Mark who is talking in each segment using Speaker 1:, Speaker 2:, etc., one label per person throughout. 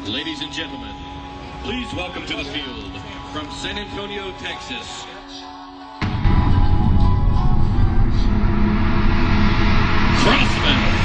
Speaker 1: Ladies and gentlemen, please welcome to the field from San Antonio, Texas, Crossman.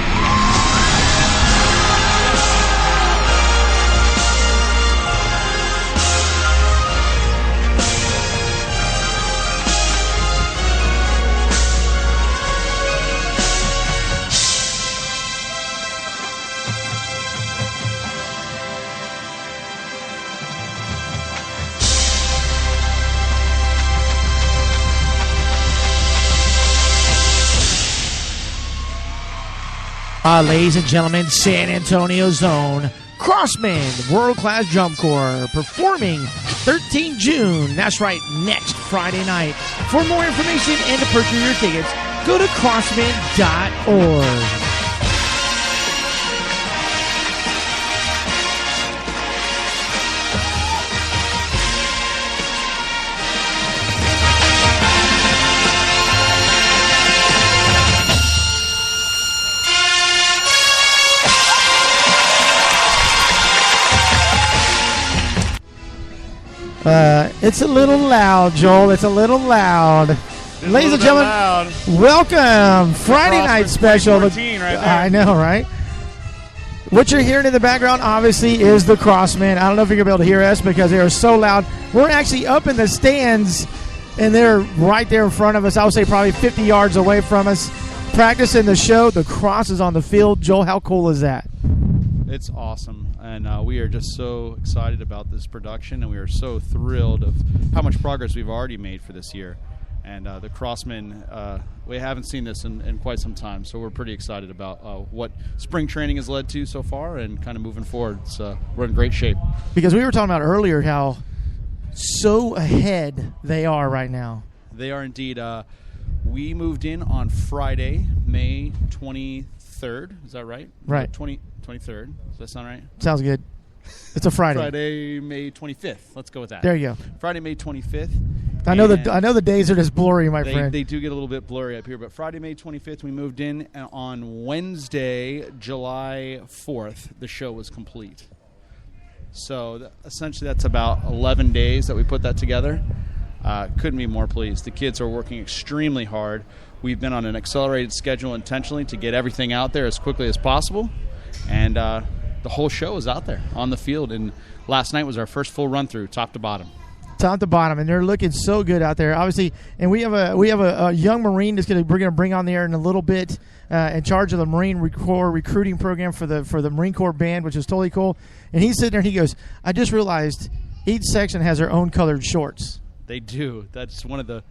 Speaker 2: Ladies and gentlemen, San Antonio's own Crossman, world-class drum corps, performing 13 June. That's right, next Friday night. For more information and to purchase your tickets, go to crossman.org. It's a little loud, Joel. It's a little loud. Ladies and gentlemen, welcome. Friday night special.
Speaker 3: Right there.
Speaker 2: I know, right? What you're hearing in the background, obviously, is the Crossmen. I don't know if you're going to be able to hear us because they are so loud. We're actually up in the stands, and they're right there in front of us. I would say probably 50 yards away from us. Practicing the show. The Cross is on the field. Joel, how cool is that?
Speaker 3: It's awesome, and we are just so excited about this production, and we are so thrilled of how much progress we've already made for this year. And the Crossmen, we haven't seen this in quite some time, so we're pretty excited about what spring training has led to so far and kind of moving forward. So we're in great shape.
Speaker 2: Because we were talking about earlier how so ahead they are right now.
Speaker 3: They are indeed. We moved in on Friday, May 23rd. Is that right?
Speaker 2: Right.
Speaker 3: 23rd. Does that sound right?
Speaker 2: Sounds good. It's a Friday.
Speaker 3: Friday, May 25th. Let's go with that.
Speaker 2: There you go.
Speaker 3: Friday, May 25th.
Speaker 2: I know the days are just blurry, my friend.
Speaker 3: They do get a little bit blurry up here, but Friday, May 25th, we moved in. And on Wednesday, July 4th, the show was complete. So essentially that's about 11 days that we put that together. Couldn't be more pleased. The kids are working extremely hard. We've been on an accelerated schedule intentionally to get everything out there as quickly as possible. And the whole show is out there on the field. And last night was our first full run-through, top to bottom.
Speaker 2: Top to bottom, and they're looking so good out there. Obviously, and we have a young Marine we're going to bring on the air in a little bit, in charge of the Marine Corps recruiting program for the Marine Corps band, which is totally cool. And he's sitting there and he goes, "I just realized each section has their own colored shorts."
Speaker 3: They do. That's one of the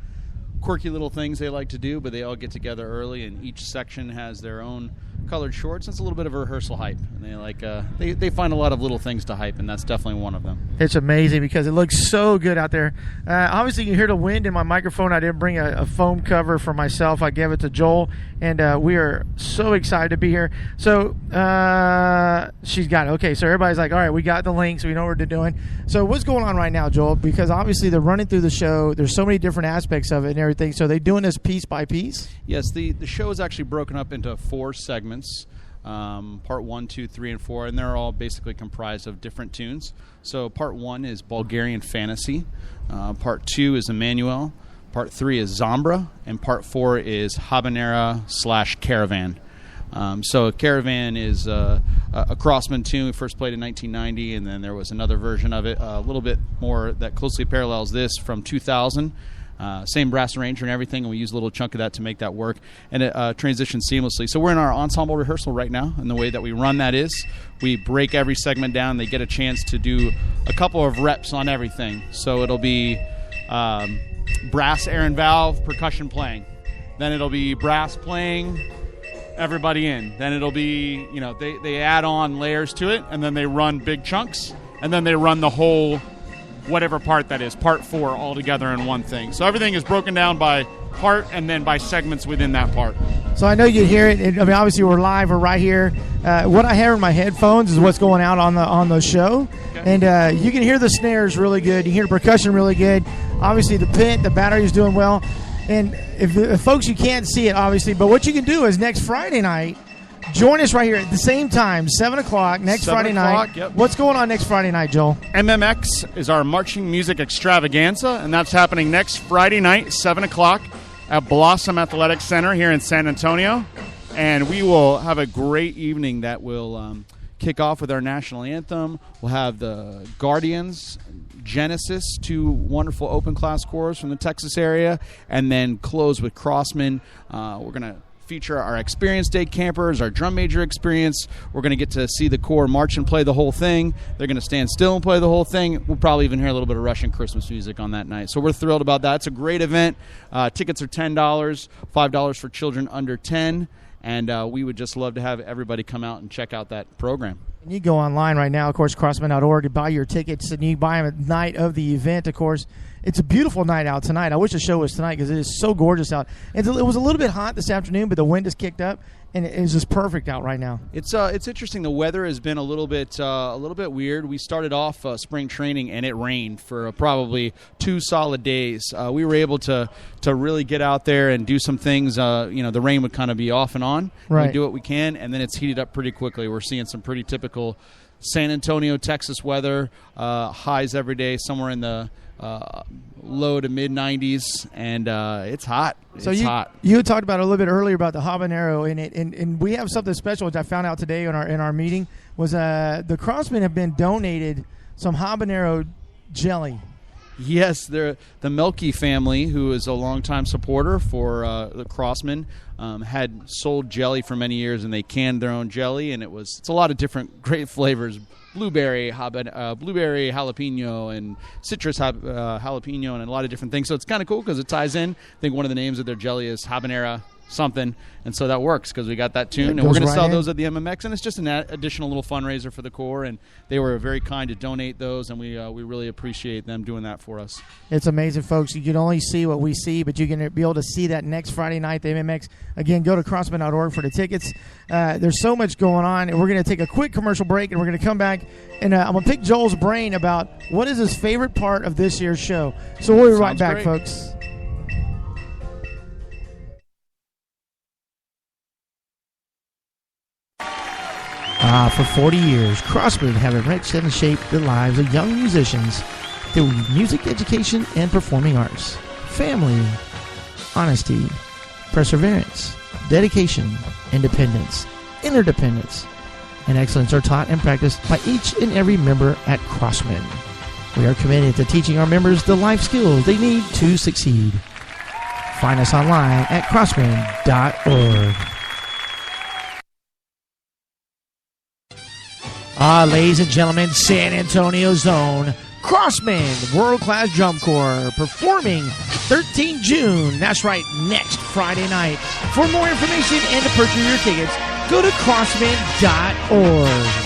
Speaker 3: quirky little things they like to do, but they all get together early, and each section has their own colored shorts. It's a little bit of a rehearsal hype, and they like they find a lot of little things to hype, and that's definitely one of them.
Speaker 2: It's amazing because it looks so good out there. Obviously, you hear the wind in my microphone. I didn't bring a foam cover for myself. I gave it to Joel, and we are so excited to be here. So she's got it. Okay, so everybody's like, all right, we got the links. We know what we're doing. So what's going on right now, Joel? Because obviously they're running through the show. There's so many different aspects of it and everything. So they're doing this piece by piece?
Speaker 3: Yes, the show is actually broken up into 4 segments. Part 1, 2, 3, and 4, and they're all basically comprised of different tunes. So part 1 is Bulgarian Fantasy, part 2 is Emmanuel, part 3 is Zambra, and part 4 is Habanera/Caravan. So Caravan is a Crossman tune. We first played in 1990, and then there was another version of it, a little bit more that closely parallels this from 2000. Same brass arranger and everything, and we use a little chunk of that to make that work, and it transitions seamlessly. So we're in our ensemble rehearsal right now, and the way that we run that is we break every segment down. They get a chance to do a couple of reps on everything. So it'll be brass, air and valve, percussion playing. Then it'll be brass playing, everybody in. Then it'll be, they add on layers to it, and then they run big chunks, and then they run the whole whatever part that is, part 4, all together in one thing. So everything is broken down by part and then by segments within that part.
Speaker 2: So I know you hear it. Obviously we're live. We're right here. What I hear in my headphones is what's going out on the show. Okay. And you can hear the snares really good. You hear the percussion really good. Obviously the pit, the battery is doing well. And if folks, you can't see it, obviously, but what you can do is next Friday night, Join us right here at the same time, 7 o'clock next
Speaker 3: 7
Speaker 2: Friday
Speaker 3: o'clock,
Speaker 2: night.
Speaker 3: yep.
Speaker 2: What's going on next Friday night, Joel?
Speaker 3: MMX is our marching music extravaganza, and that's happening next Friday night, 7 o'clock, at Blossom Athletic Center here in San Antonio. And we will have a great evening that will kick off with our national anthem. We'll have the Guardians, Genesis, 2 wonderful open class corps from the Texas area, and then close with Crossman. We're going to feature our Experience Day campers, our drum major experience. We're going to get to see the corps march and play the whole thing. They're going to stand still and play the whole thing. We'll probably even hear a little bit of Russian Christmas music on that night. So we're thrilled about that. It's a great event. Tickets are $10, $5 for children under 10. And we would just love to have everybody come out and check out that program.
Speaker 2: And you go online right now, of course, crossman.org, to buy your tickets, and you buy them at the night of the event, of course. It's a beautiful night out tonight. I wish the show was tonight because it is so gorgeous out. It was a little bit hot this afternoon, but the wind has kicked up, and it is just perfect out right now.
Speaker 3: It's interesting. The weather has been a little bit weird. We started off spring training, and it rained for probably 2 solid days. We were able to really get out there and do some things. The rain would kind of be off and on.
Speaker 2: Right.
Speaker 3: We do what we can, and then it's heated up pretty quickly. We're seeing some pretty typical San Antonio, Texas weather. Highs every day, somewhere in the low to mid 90s, and it's hot. Hot.
Speaker 2: You had talked about it a little bit earlier about the habanero in it, and we have something special which I found out today in our meeting was the Crossmen have been donated some habanero jelly.
Speaker 3: Yes, the Melky family, who is a longtime supporter for the Crossmen, had sold jelly for many years, and they canned their own jelly, and it's a lot of different great flavors. Blueberry jalapeno, and citrus jalapeno, and a lot of different things. So it's kind of cool because it ties in. I think one of the names of their jelly is habanera something, and so that works because we got that tune, and we're going to sell those at the MMX, and it's just an additional little fundraiser for the Corps, and they were very kind to donate those, and we really appreciate them doing that for us.
Speaker 2: It's amazing, folks. You can only see what we see, but you're going to be able to see that next Friday night, the MMX. Again, go to crossman.org for the tickets. There's so much going on, and we're going to take a quick commercial break, and we're going to come back, and I'm going to pick Joel's brain about what is his favorite part of this year's show. So we'll be right back, folks. For 40 years, Crossman have enriched and shaped the lives of young musicians through music education and performing arts. Family, honesty, perseverance, dedication, independence, interdependence, and excellence are taught and practiced by each and every member at Crossman. We are committed to teaching our members the life skills they need to succeed. Find us online at crossman.org. Ladies and gentlemen, San Antonio Zone, Crossman, world-class drum corps, performing 13 June. That's right, next Friday night. For more information and to purchase your tickets, go to crossman.org.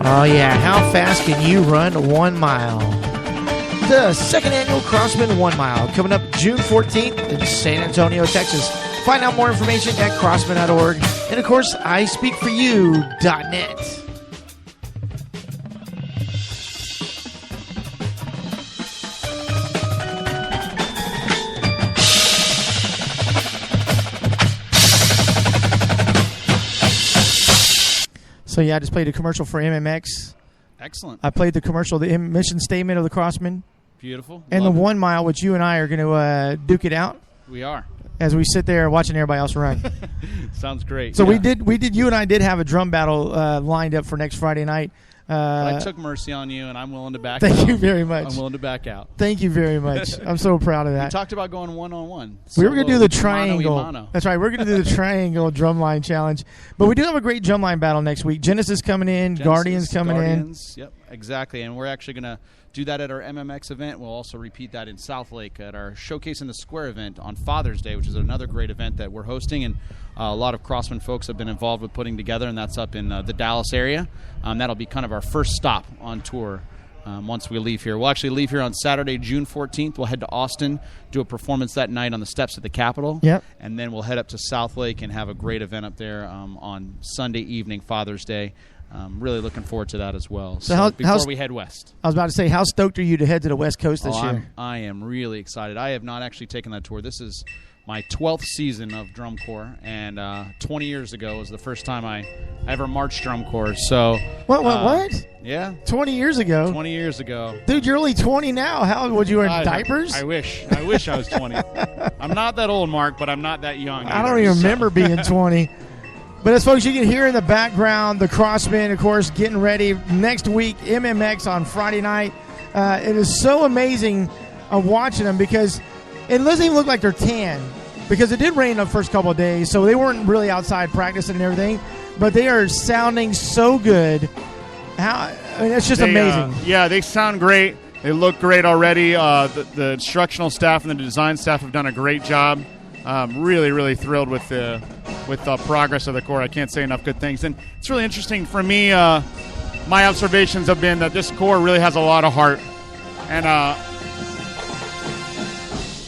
Speaker 2: Oh, yeah. How fast can you run 1 mile? The second annual Crossman 1 Mile coming up June 14th in San Antonio, Texas. Find out more information at crossman.org. And, of course, ispeakforyou.net. So, yeah, I just played a commercial for MMX.
Speaker 3: Excellent.
Speaker 2: I played the commercial, the mission statement of the Crossman.
Speaker 3: Beautiful.
Speaker 2: And
Speaker 3: Love
Speaker 2: the
Speaker 3: it.
Speaker 2: 1 mile, which you and I are going to duke it out.
Speaker 3: We are.
Speaker 2: As we sit there watching everybody else run.
Speaker 3: Sounds great.
Speaker 2: So
Speaker 3: yeah.
Speaker 2: you and I did have a drum battle lined up for next Friday night.
Speaker 3: But I took mercy on you, and I'm willing to back out.
Speaker 2: Thank you very much.
Speaker 3: I'm willing to back out.
Speaker 2: Thank you very much. I'm so proud of that.
Speaker 3: We talked about going one-on-one.
Speaker 2: We were going to do the triangle.
Speaker 3: Mano.
Speaker 2: That's right. We're going to do the triangle drumline challenge. But we do have a great drumline battle next week. Genesis coming in. Guardians coming in.
Speaker 3: Yep, exactly. And we're actually going to do that at our MMX event. We'll also repeat that in South Lake at our Showcase in the Square event on Father's Day, which is another great event that we're hosting. And a lot of Crossman folks have been involved with putting together, and that's up in the Dallas area. That'll be kind of our first stop on tour once we leave here. We'll actually leave here on Saturday, June 14th. We'll head to Austin, do a performance that night on the steps of the Capitol.
Speaker 2: Yep.
Speaker 3: And then we'll head up to South Lake and have a great event up there on Sunday evening, Father's Day. Really looking forward to that as well. So before we head west.
Speaker 2: I was about to say, how stoked are you to head to the West Coast this year?
Speaker 3: I am really excited. I have not actually taken that tour. This is my 12th season of drum corps, and 20 years ago was the first time I ever marched drum corps. So
Speaker 2: what?
Speaker 3: Yeah.
Speaker 2: 20 years ago?
Speaker 3: 20 years ago.
Speaker 2: Dude, you're only 20 now. How would you wear diapers?
Speaker 3: I wish I was 20. I'm not that old, Mark, but I'm not that young either.
Speaker 2: I don't even remember being 20. But as folks, you can hear in the background, the Crossmen, of course, getting ready. Next week, MMX on Friday night. It is so amazing watching them because it doesn't even look like they're tan because it did rain the first couple of days, so they weren't really outside practicing and everything. But they are sounding so good. It's just amazing.
Speaker 4: Yeah, they sound great. They look great already. The instructional staff and the design staff have done a great job. Really, really thrilled with the progress of the corps. I can't say enough good things. And it's really interesting for me. My observations have been that this corps really has a lot of heart. And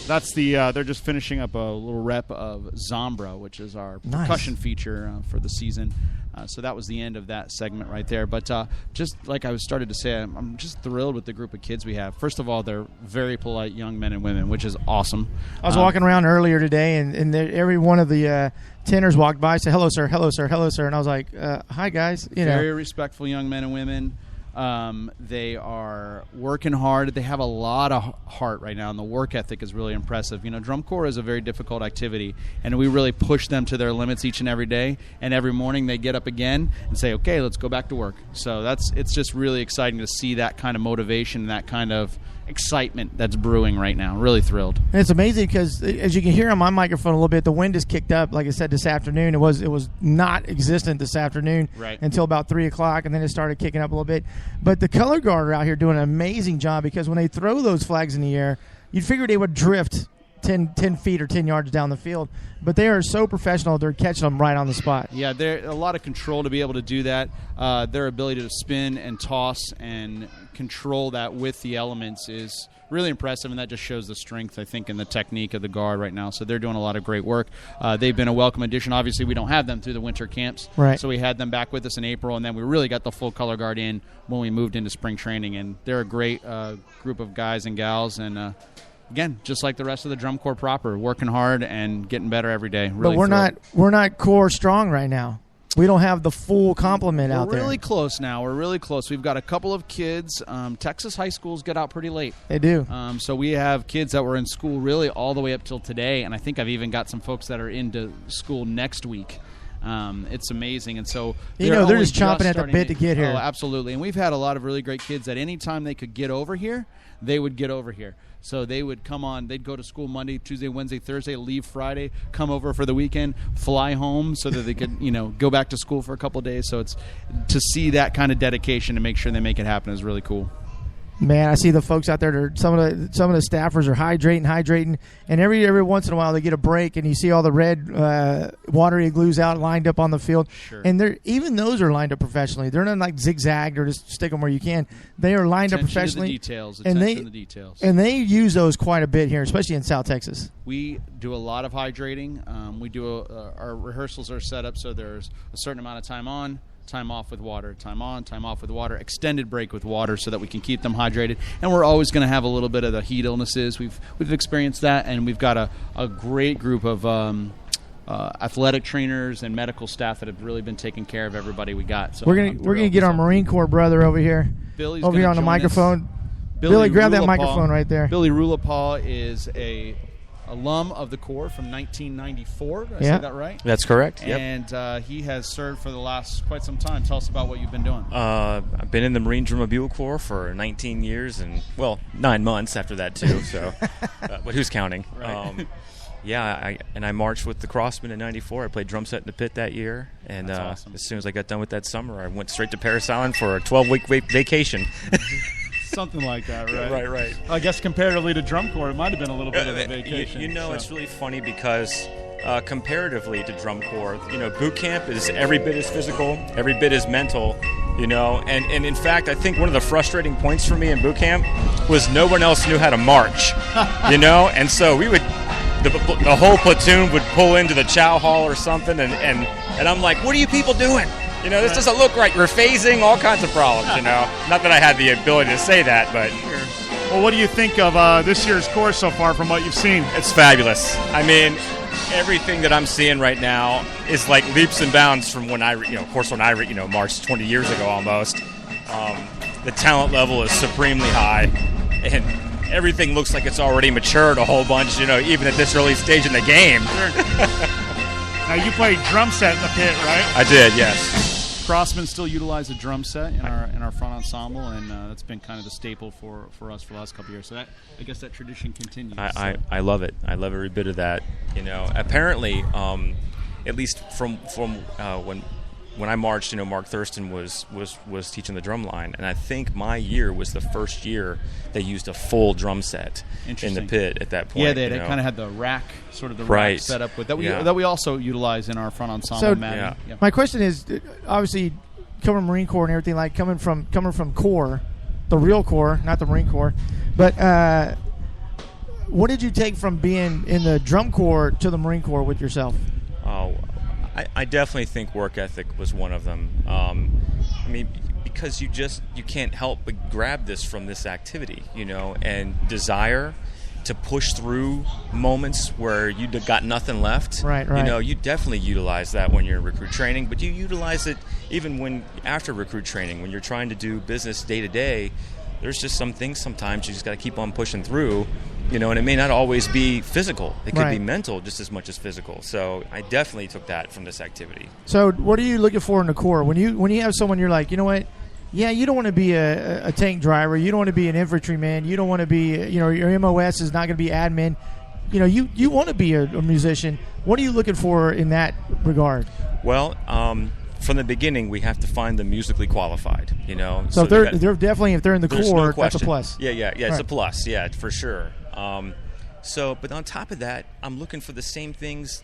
Speaker 3: that's they're just finishing up a little rep of Zombra, which is our percussion feature for the season. So that was the end of that segment right there. But just like I started to say, I'm just thrilled with the group of kids we have. First of all, they're very polite young men and women, which is awesome.
Speaker 2: I was walking around earlier today, and every one of the tenors walked by, said, hello, sir, hello, sir, hello, sir. And I was like, hi, guys.
Speaker 3: Very respectful young men and women. They are working hard. They have a lot of heart right now, and the work ethic is really impressive. Drum corps is a very difficult activity, and we really push them to their limits each and every day. And every morning they get up again and say, okay, let's go back to work. So it's just really exciting to see that kind of motivation and that kind of excitement that's brewing right now. Really thrilled.
Speaker 2: And it's amazing because, as you can hear on my microphone a little bit, the wind is kicked up. Like I said, this afternoon, it was not existent this afternoon until about 3 o'clock, and then it started kicking up a little bit. But the color guard are out here doing an amazing job because when they throw those flags in the air, you'd figure they would drift 10 feet or 10 yards down the field. But they are so professional, they're catching them right on the spot.
Speaker 3: Yeah, they're a lot of control to be able to do that. Their ability to spin and toss and control that with the elements is really impressive, and that just shows the strength, I think, and the technique of the guard right now. So they're doing a lot of great work. They've been a welcome addition. Obviously, we don't have them through the winter camps, so we had them back with us in April, and then we really got the full color guard in when we moved into spring training, and they're a great group of guys and gals, and again, just like the rest of the drum corps proper, working hard and getting better every day. Really,
Speaker 2: but we're not core strong right now. We don't have the full complement out there.
Speaker 3: We're really close now. We're really close. We've got a couple of kids. Texas high schools get out pretty late.
Speaker 2: They do.
Speaker 3: So we have kids that were in school really all the way up till today, and I think I've even got some folks that are into school next week. It's amazing, and so
Speaker 2: they're just chomping at the bit to get here.
Speaker 3: Oh, absolutely. And we've had a lot of really great kids that any time they could get over here, they would get over here. So they would come on. They'd go to school Monday, Tuesday, Wednesday, Thursday, leave Friday, come over for the weekend, fly home so that they could, go back to school for a couple of days. So it's to see that kind of dedication to make sure they make it happen is really cool.
Speaker 2: Man, I see the folks out there. Some of the staffers are hydrating, and every once in a while they get a break, and you see all the red water igloos out lined up on the field.
Speaker 3: Sure.
Speaker 2: And even those are lined up professionally. They're not like zigzagged or just stick them where you can. They are lined up professionally.
Speaker 3: Attention to the details.
Speaker 2: And they use those quite a bit here, especially in South Texas.
Speaker 3: We do a lot of hydrating. We do our rehearsals are set up so there's a certain amount of time on, time off with water, time on, time off with water, extended break with water so that we can keep them hydrated. And we're always going to have a little bit of the heat illnesses. We've experienced that, and we've got a great group of athletic trainers and medical staff that have really been taking care of everybody we got. So
Speaker 2: we're gonna get our Marine Corps brother over here.
Speaker 3: Billy's
Speaker 2: over here on the microphone. Billy, grab that microphone right there.
Speaker 3: Billy Rulapal is a alum of the Corps from 1994. Did I
Speaker 2: Yeah.
Speaker 3: say that right?
Speaker 5: That's correct. Yep.
Speaker 3: And he has served for the last quite some time. Tell us about what you've been doing.
Speaker 5: I've been in the Marine Drumobile Corps for 19 years and, 9 months after that, too. So, but who's counting?
Speaker 3: Right.
Speaker 5: I marched with the Crossmen in '94. I played drum set in the pit that year, and
Speaker 3: That's awesome.
Speaker 5: as soon as I got done with that summer, I went straight to Paris Island for a 12-week vacation.
Speaker 3: Something like that, right?
Speaker 5: Right.
Speaker 3: I guess comparatively to drum corps, it might have been a little bit of a vacation.
Speaker 5: It's really funny because comparatively to drum corps, boot camp is every bit as physical, every bit as mental, and in fact, I think one of the frustrating points for me in boot camp was no one else knew how to march, and so we would. The whole platoon would pull into the chow hall or something, and I'm like, what are you people doing? This doesn't look right. We're phasing, all kinds of problems, Not that I had the ability to say that, but...
Speaker 4: Well, what do you think of this year's course so far from what you've seen?
Speaker 5: It's fabulous. I mean, everything that I'm seeing right now is like leaps and bounds from when I marched 20 years ago almost. The talent level is supremely high, and everything looks like it's already matured a whole bunch, even at this early stage in the game.
Speaker 4: Now, you played drum set in the pit, right?
Speaker 5: I did, yes.
Speaker 3: Crossmen still utilize a drum set in our front ensemble, and that's been kind of the staple for us for the last couple of years. So I guess that tradition continues.
Speaker 5: I love it. I love every bit of that. Apparently, at least from when I marched, Mark Thurston was teaching the drum line, and I think my year was the first year they used a full drum set in the pit at that point.
Speaker 3: Yeah, they kind of had the rack, sort of the
Speaker 5: right.
Speaker 3: rack set up with that we also utilize in our front ensemble.
Speaker 2: So,
Speaker 3: Yeah.
Speaker 2: My question is, obviously, coming from Marine Corps and everything, like coming from Corps, the real Corps, not the Marine Corps, but what did you take from being in the drum corps to the Marine Corps with yourself?
Speaker 5: Oh, I definitely think work ethic was one of them. Because you can't help but grab this from this activity, and desire to push through moments where you got nothing left.
Speaker 2: Right.
Speaker 5: You definitely utilize that when you're in recruit training, but you utilize it even when after recruit training, when you're trying to do business day to day. There's just some things sometimes you just got to keep on pushing through. And it may not always be physical. It could be mental just as much as physical. So I definitely took that from this activity.
Speaker 2: So what are you looking for in the Corps? When you have someone you're like, you know what? Yeah, you don't want to be a tank driver. You don't want to be an infantryman. You don't want to be, your MOS is not going to be admin. You want to be a musician. What are you looking for in that regard?
Speaker 5: Well, from the beginning, we have to find them musically qualified,
Speaker 2: So they're definitely, if they're in the
Speaker 5: Corps,
Speaker 2: no that's a plus.
Speaker 5: Yeah, it's a plus, yeah, for sure. But on top of that, I'm looking for the same things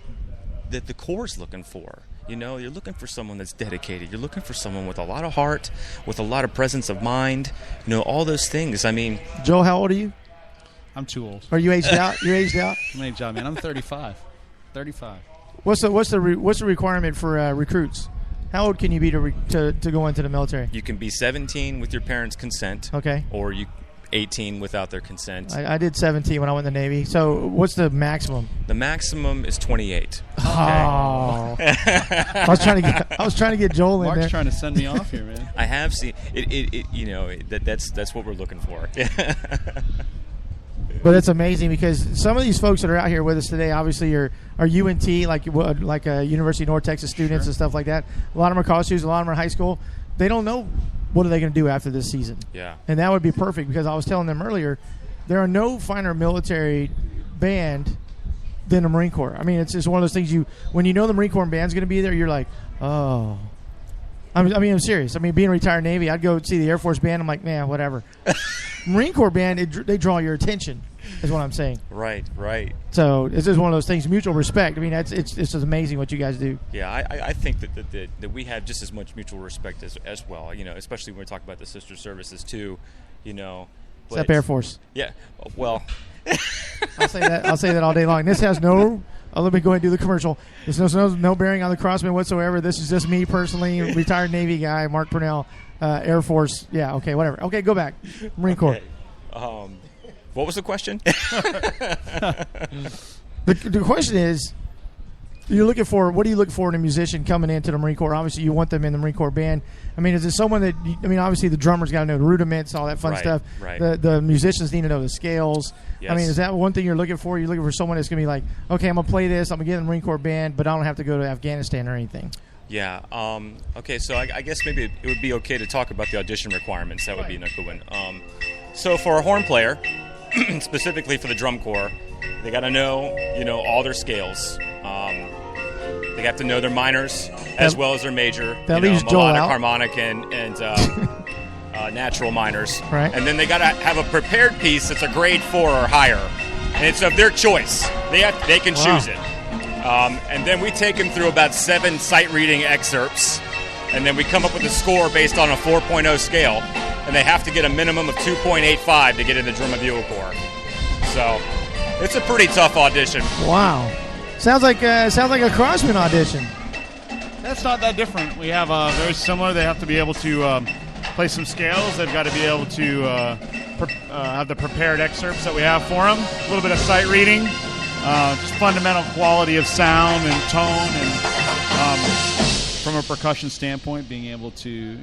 Speaker 5: that the Corps is looking for. You're looking for someone that's dedicated. You're looking for someone with a lot of heart, with a lot of presence of mind. All those things. I mean,
Speaker 2: Joel, how old are you?
Speaker 3: I'm too old.
Speaker 2: Are you aged out? You're aged out.
Speaker 3: I'm aged out, man. I'm 35. 35.
Speaker 2: What's the requirement for recruits? How old can you be to go into the military?
Speaker 5: You can be 17 with your parents' consent.
Speaker 2: Okay.
Speaker 5: Or 18 without their consent.
Speaker 2: I did 17 when I went in the Navy. So what's the maximum?
Speaker 5: The maximum is 28.
Speaker 2: Okay. Oh. I was trying to get Joel in there.
Speaker 3: Mark's trying to send me off here, man.
Speaker 5: I have seen it. That's what we're looking for.
Speaker 2: But it's amazing because some of these folks that are out here with us today obviously are UNT, like University of North Texas students and stuff like that. A lot of them are college students. A lot of them are high school. They don't know what are they going to do after this season.
Speaker 5: Yeah.
Speaker 2: And that would be perfect because I was telling them earlier, there are no finer military band than the Marine Corps. I mean, it's just one of those things when you know the Marine Corps band's going to be there, you're like, oh. I'm serious. I mean, being a retired Navy, I'd go see the Air Force band. I'm like, man, whatever. Marine Corps band, they draw your attention, is what I'm saying.
Speaker 5: Right.
Speaker 2: So it's just one of those things, mutual respect. I mean, it's just amazing what you guys do.
Speaker 5: Yeah, I think that we have just as much mutual respect as well. Especially when we talk about the sister services too.
Speaker 2: Except Air Force.
Speaker 5: Yeah. Well.
Speaker 2: I'll say that all day long. This has no. Let me go ahead and do the commercial. There's no bearing on the Crossman whatsoever. This is just me personally, retired Navy guy, Mark Purnell, Air Force. Yeah, okay, whatever. Okay, go back. Marine Corps.
Speaker 5: What was the question?
Speaker 2: The question is, you're looking for, what do you look for in a musician coming into the Marine Corps? Obviously, you want them in the Marine Corps band. I mean, is it someone that, obviously the drummer's got to know the rudiments, all that fun stuff.
Speaker 5: Right.
Speaker 2: The musicians need to know the scales.
Speaker 5: Yes.
Speaker 2: I mean, is that one thing you're looking for? You're looking for someone that's going to be like, okay, I'm going to play this, I'm going to get in the Marine Corps band, but I don't have to go to Afghanistan or anything.
Speaker 5: Yeah. Okay, so I guess maybe it would be okay to talk about the audition requirements. That would be a good one. So for a horn player, specifically for the drum corps, they got to know, all their scales. They have to know their minors as well as their major.
Speaker 2: That leaves Joel
Speaker 5: melodic,
Speaker 2: out.
Speaker 5: harmonic, and natural minors.
Speaker 2: Right.
Speaker 5: And then they got to have a prepared piece that's a grade 4 or higher, and it's of their choice. They can choose it. And then we take them through about 7 sight reading excerpts, and then we come up with a score based on a 4.0 scale, and they have to get a minimum of 2.85 to get in the drum and bugle corps. So it's a pretty tough audition.
Speaker 2: Wow. Sounds like a Crossman audition.
Speaker 4: That's not that different. We have very similar. They have to be able to play some scales. They've got to be able to have the prepared excerpts that we have for them. A little bit of sight reading, just fundamental quality of sound and tone, and from a percussion standpoint, being able to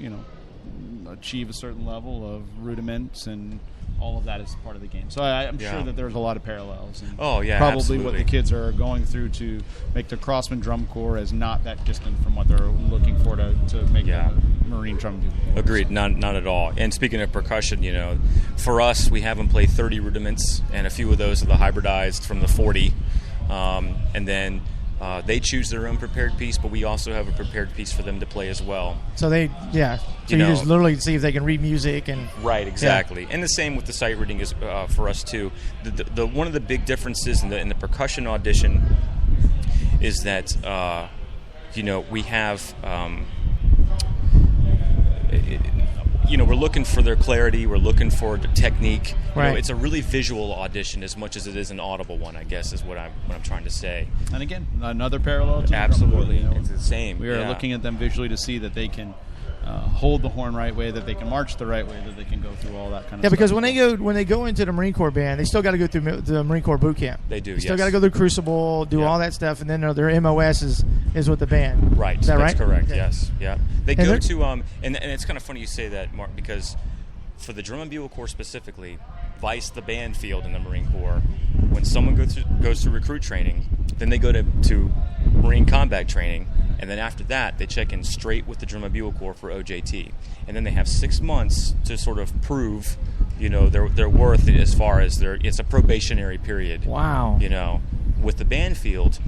Speaker 4: achieve a certain level of rudiments, and all of that is part of the game. So I'm sure that there's a lot of parallels. And probably
Speaker 5: absolutely.
Speaker 4: what the kids are going through to make the Crossman drum corps is not that distant from what they're looking for to make the Marine drum corps.
Speaker 5: Agreed, not at all. And speaking of percussion, for us, we have them play 30 rudiments, and a few of those are the hybridized from the 40. And then they choose their own prepared piece, but we also have a prepared piece for them to play as well.
Speaker 2: So you just literally see if they can read music and
Speaker 5: right, exactly. Yeah. And the same with the sight reading is for us too. The one of the big differences in the percussion audition is that we have we're looking for their clarity, we're looking for the technique.
Speaker 2: Right.
Speaker 5: It's a really visual audition as much as it is an audible one, I guess, is what I'm trying to say.
Speaker 3: And again, another parallel to
Speaker 5: absolutely,
Speaker 3: the drum corps,
Speaker 5: it's the same.
Speaker 3: We are looking at them visually to see that they can hold the horn right way, that they can march the right way, that they can go through all that kind of stuff.
Speaker 2: Yeah, because when they go into the Marine Corps band, they still got to go through the Marine Corps boot camp.
Speaker 5: They do.
Speaker 2: They still got to go through Crucible, do all that stuff, and then their MOS is with the band.
Speaker 5: Right.
Speaker 2: Is that
Speaker 5: That's
Speaker 2: right?
Speaker 5: correct.
Speaker 2: Okay.
Speaker 5: Yes. Yeah. They go to and it's kind of funny you say that, Mark, because for the drum and bugle corps specifically, vice the band field in the Marine Corps, when someone goes through recruit training, then they go to Marine combat training, and then after that they check in straight with the drum and bugle corps for OJT, and then they have 6 months to sort of prove their worth as far as it's a probationary period.
Speaker 2: Wow.
Speaker 5: With the band field,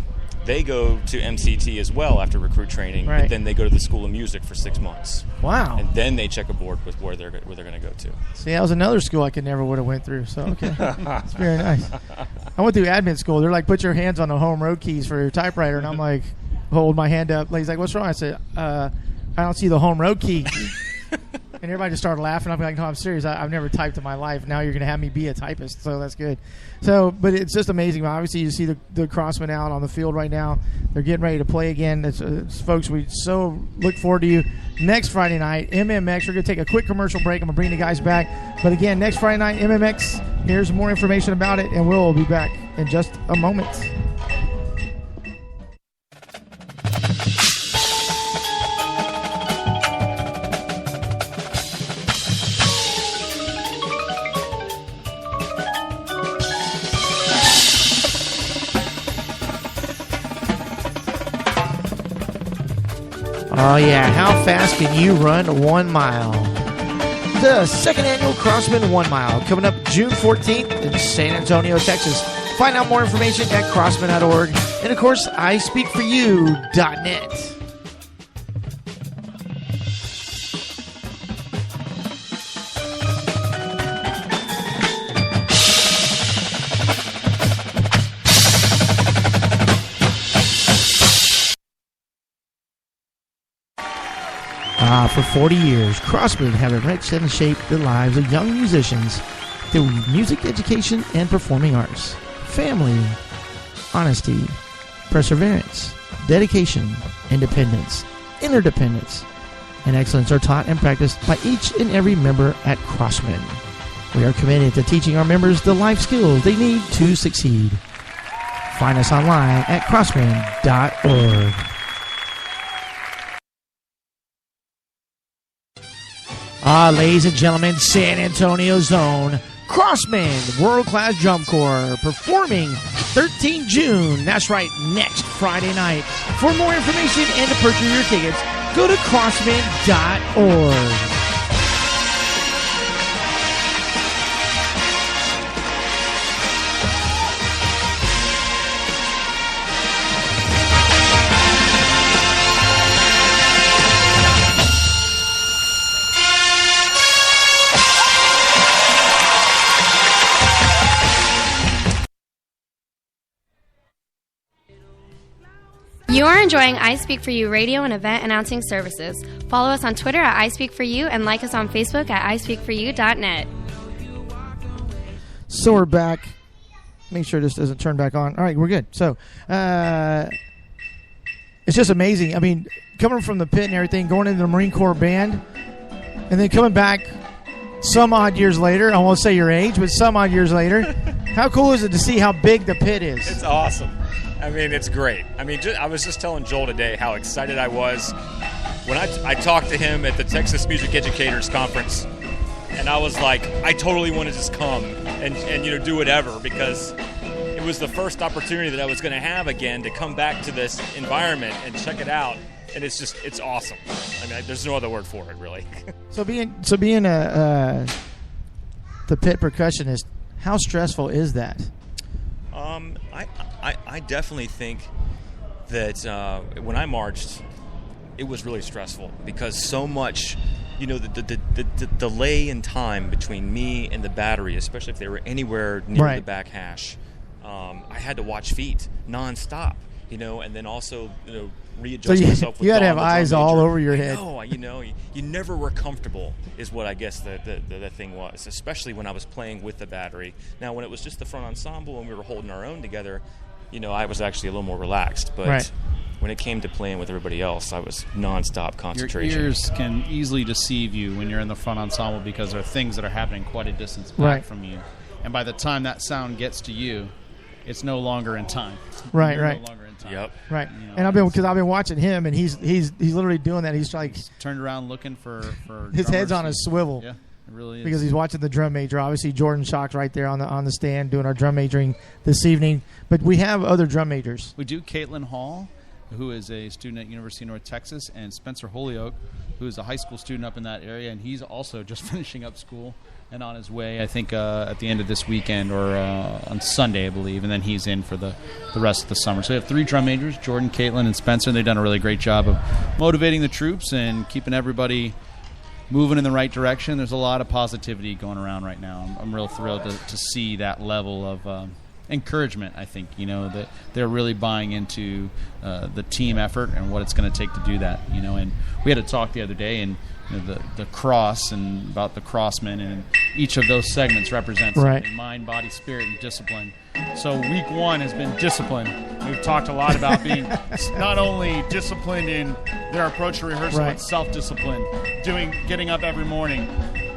Speaker 5: they go to MCT as well after recruit training,
Speaker 2: right.
Speaker 5: But then they go to the School of Music for 6 months.
Speaker 2: Wow.
Speaker 5: And then they check a board with where they're going to go to.
Speaker 2: See, that was another school I would have went through. So okay, it's very nice. I went through admin school. They're like, put your hands on the home road keys for your typewriter, and I'm like, hold my hand up. He's like, what's wrong? I said, I don't see the home road key. And everybody just started laughing. I'm like, no, I'm serious. I've never typed in my life. Now you're going to have me be a typist, so that's good. So, but it's just amazing. Obviously, you see the Crossmen out on the field right now. They're getting ready to play again. It's folks, we so look forward to you next Friday night. MMX, we're going to take a quick commercial break. I'm going to bring the guys back. But again, next Friday night, MMX, here's more information about it, and we'll be back in just a moment. Oh, yeah. How fast can you run 1 mile? The second annual Crossman 1 Mile coming up June 14th in San Antonio, Texas. Find out more information at crossman.org. And, of course, ispeakforyou.net. For 40 years, Crossman have enriched and shaped the lives of young musicians through music education and performing arts. Family, honesty, perseverance, dedication, independence, interdependence, and excellence are taught and practiced by each and every member at Crossman. We are committed to teaching our members the life skills they need to succeed. find us online at crosswind.org. Ladies and gentlemen, San Antonio's own Crossman World-Class Drum Corps performing 13 June. That's right, next Friday night. For more information and to purchase your tickets, go to crossman.org.
Speaker 6: You are enjoying I Speak For You radio and event announcing services. Follow us on Twitter at I Speak For You and like us on Facebook at ispeakforyou.net.
Speaker 2: So we're back. Make sure this doesn't turn back on. All right, we're good. So it's just amazing. I mean, coming from the pit and everything, going into the Marine Corps band, and then coming back some odd years later. I won't say your age, but some odd years later. How cool is it to see how big the pit is?
Speaker 5: It's awesome. I mean, it's great. I mean, I was just telling Joel today how excited I was when I talked to him at the Texas Music Educators Conference, and I was like, I totally want to just come and do whatever, because it was the first opportunity that I was going to have again to come back to this environment and check it out, and it's awesome. I mean, there's no other word for it, really.
Speaker 2: So being the pit percussionist, how stressful is that?
Speaker 5: I definitely think that when I marched, it was really stressful because so much, the delay in time between me and the battery, especially if they were anywhere near the back hash, I had to watch feet nonstop, and then also, readjust myself.
Speaker 2: You had to have eyes all over your head.
Speaker 5: No, you never were comfortable, is what I guess the thing was, especially when I was playing with the battery. Now, when it was just the front ensemble and we were holding our own together, I was actually a little more relaxed. But when it came to playing with everybody else, I was nonstop concentration.
Speaker 3: Your ears can easily deceive you when you're in the front ensemble because there are things that are happening quite a distance back from you. And by the time that sound gets to you, it's no longer in time.
Speaker 2: Right.
Speaker 3: No longer in time.
Speaker 5: Yep.
Speaker 2: Right. And I've been watching him, and he's literally doing that. He's like
Speaker 3: turned around looking for
Speaker 2: his
Speaker 3: drummers.
Speaker 2: head's on a swivel.
Speaker 3: Yeah, it really is.
Speaker 2: Because he's watching the drum major. Obviously, Jordan Schock's right there on the stand doing our drum majoring this evening. But we have other drum majors.
Speaker 3: We do. Caitlin Hall, who is a student at University of North Texas, and Spencer Holyoke, who is a high school student up in that area, and he's also just finishing up school and on his way, I think, at the end of this weekend or on Sunday, I believe, and then he's in for the rest of the summer. So we have 3 drum majors, Jordan, Caitlin, and Spencer, and they've done a really great job of motivating the troops and keeping everybody moving in the right direction. There's a lot of positivity going around right now. I'm real thrilled to see that level of encouragement. I think that they're really buying into the team effort and what it's going to take to do that. And we had a talk the other day, and the cross and about the crossmen, and each of those segments represents something: mind, body, spirit, and discipline. So week 1 has been discipline. We've talked a lot about being not only disciplined in their approach to rehearsal, but self-discipline, getting up every morning,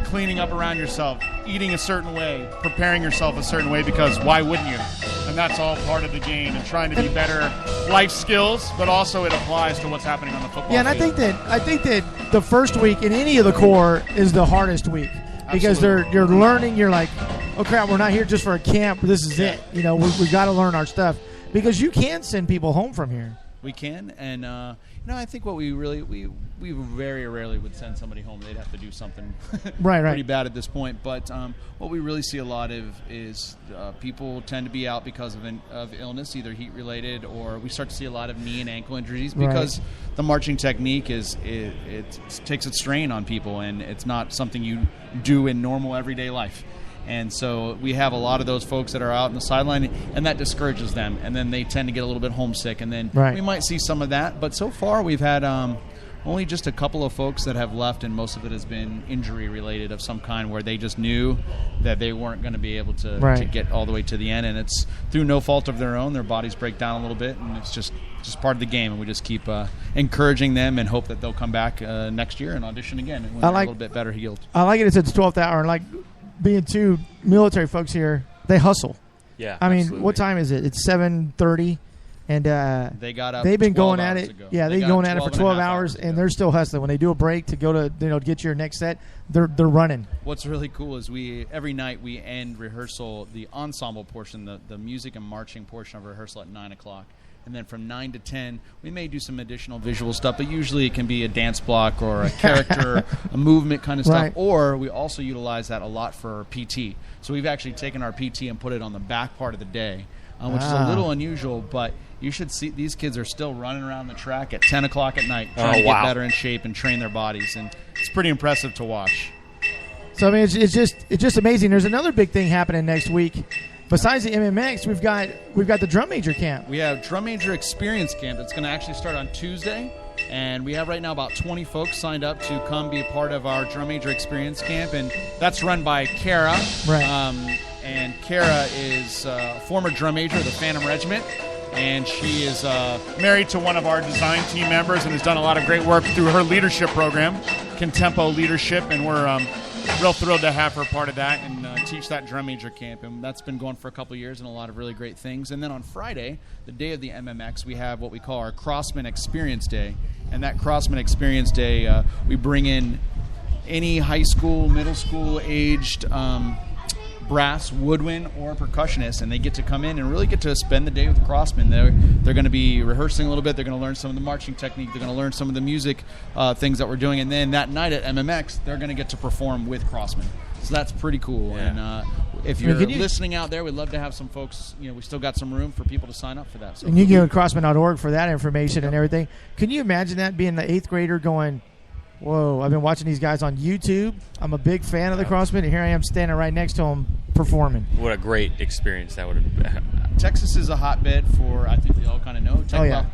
Speaker 3: cleaning up around yourself, eating a certain way, preparing yourself a certain way, because why wouldn't you? And that's all part of the game and trying to be better life skills, but also it applies to what's happening on the football field.
Speaker 2: And I think that the first week in any of the Corps is the hardest week. Because you're learning, you're like, oh crap, we're not here just for a camp. This is it. We got to learn our stuff, because you can send people home from here.
Speaker 3: We can, and I think what we very rarely would send somebody home. They'd have to do something pretty bad at this point. But what we really see a lot of is people tend to be out because of illness, either heat related, or we start to see a lot of knee and ankle injuries because the marching technique it takes its strain on people, and it's not something you do in normal everyday life. And so we have a lot of those folks that are out in the sideline, and that discourages them, and then they tend to get a little bit homesick, and then we might see some of that. But so far we've had only just a couple of folks that have left, and most of it has been injury related of some kind, where they just knew that they weren't going to be able to get all the way to the end, and it's through no fault of their own. Their bodies break down a little bit, and it's just part of the game, and we just keep encouraging them and hope that they'll come back next year and audition again when they're a little bit better healed.
Speaker 2: I like it. It's at the 12th hour, and like being 2 military folks here, they hustle.
Speaker 5: Yeah,
Speaker 2: I mean,
Speaker 5: absolutely.
Speaker 2: what time is it? It's 7:30, and
Speaker 3: They got up.
Speaker 2: they've been
Speaker 3: 12
Speaker 2: going at
Speaker 3: hours
Speaker 2: it.
Speaker 3: ago.
Speaker 2: Yeah, they've
Speaker 3: got
Speaker 2: been going
Speaker 3: up
Speaker 2: at it for
Speaker 3: 12
Speaker 2: 12 hours,
Speaker 3: ago.
Speaker 2: and they're still hustling. When they do a break to go to get your next set, they're running.
Speaker 3: What's really cool is every night we end rehearsal, the ensemble portion, the music and marching portion of rehearsal at 9:00. And then from 9 to 10, we may do some additional visual stuff, but usually it can be a dance block or a character, a movement kind of stuff.
Speaker 2: Right.
Speaker 3: Or we also utilize that a lot for PT. So we've actually taken our PT and put it on the back part of the day, which is a little unusual, but you should see these kids are still running around the track at 10 o'clock at night trying to get better in shape and train their bodies. And
Speaker 4: It's pretty impressive to watch.
Speaker 2: So I mean, it's just amazing. There's another big thing happening next week. Besides the MMX, we've got the drum major camp.
Speaker 3: we have Drum Major Experience Camp that's going to actually start on Tuesday. And we have right now about 20 folks signed up to come be a part of our Drum Major Experience Camp. And that's run by Kara.
Speaker 2: Right.
Speaker 3: And Kara is a former drum major of the Phantom Regiment. And she is
Speaker 4: Married to one of our design team members and has done a lot of great work through her leadership program, Contempo Leadership, and we're real thrilled to have her part of that and teach that drum major camp. And that's been going for a couple of years and a lot of really great things. And then on Friday, the day of the MMX, we have what we call our Crossman Experience Day. And that Crossman Experience Day, we bring in any high school, middle school aged brass, woodwind, or percussionist, and they get to come in and really get to spend the day with the Crossmen. They're going to be rehearsing a little bit. They're going to learn some of the marching technique. They're going to learn some of the music things that we're doing. And then that night at MMX, they're going to get to perform with Crossmen. So that's pretty cool.
Speaker 5: Yeah.
Speaker 3: And if you're listening out there, we'd love to have some folks. We still got some room for people to sign up for that. So
Speaker 2: And you can go to crossman.org for that information and everything. Can you imagine that being the 8th grader going, whoa, I've been watching these guys on YouTube. I'm a big fan of the Crossmen, and here I am standing right next to them performing.
Speaker 5: What a great experience that would have been.
Speaker 3: Texas is a hotbed for, I think we all kind of know.
Speaker 2: Oh, yeah.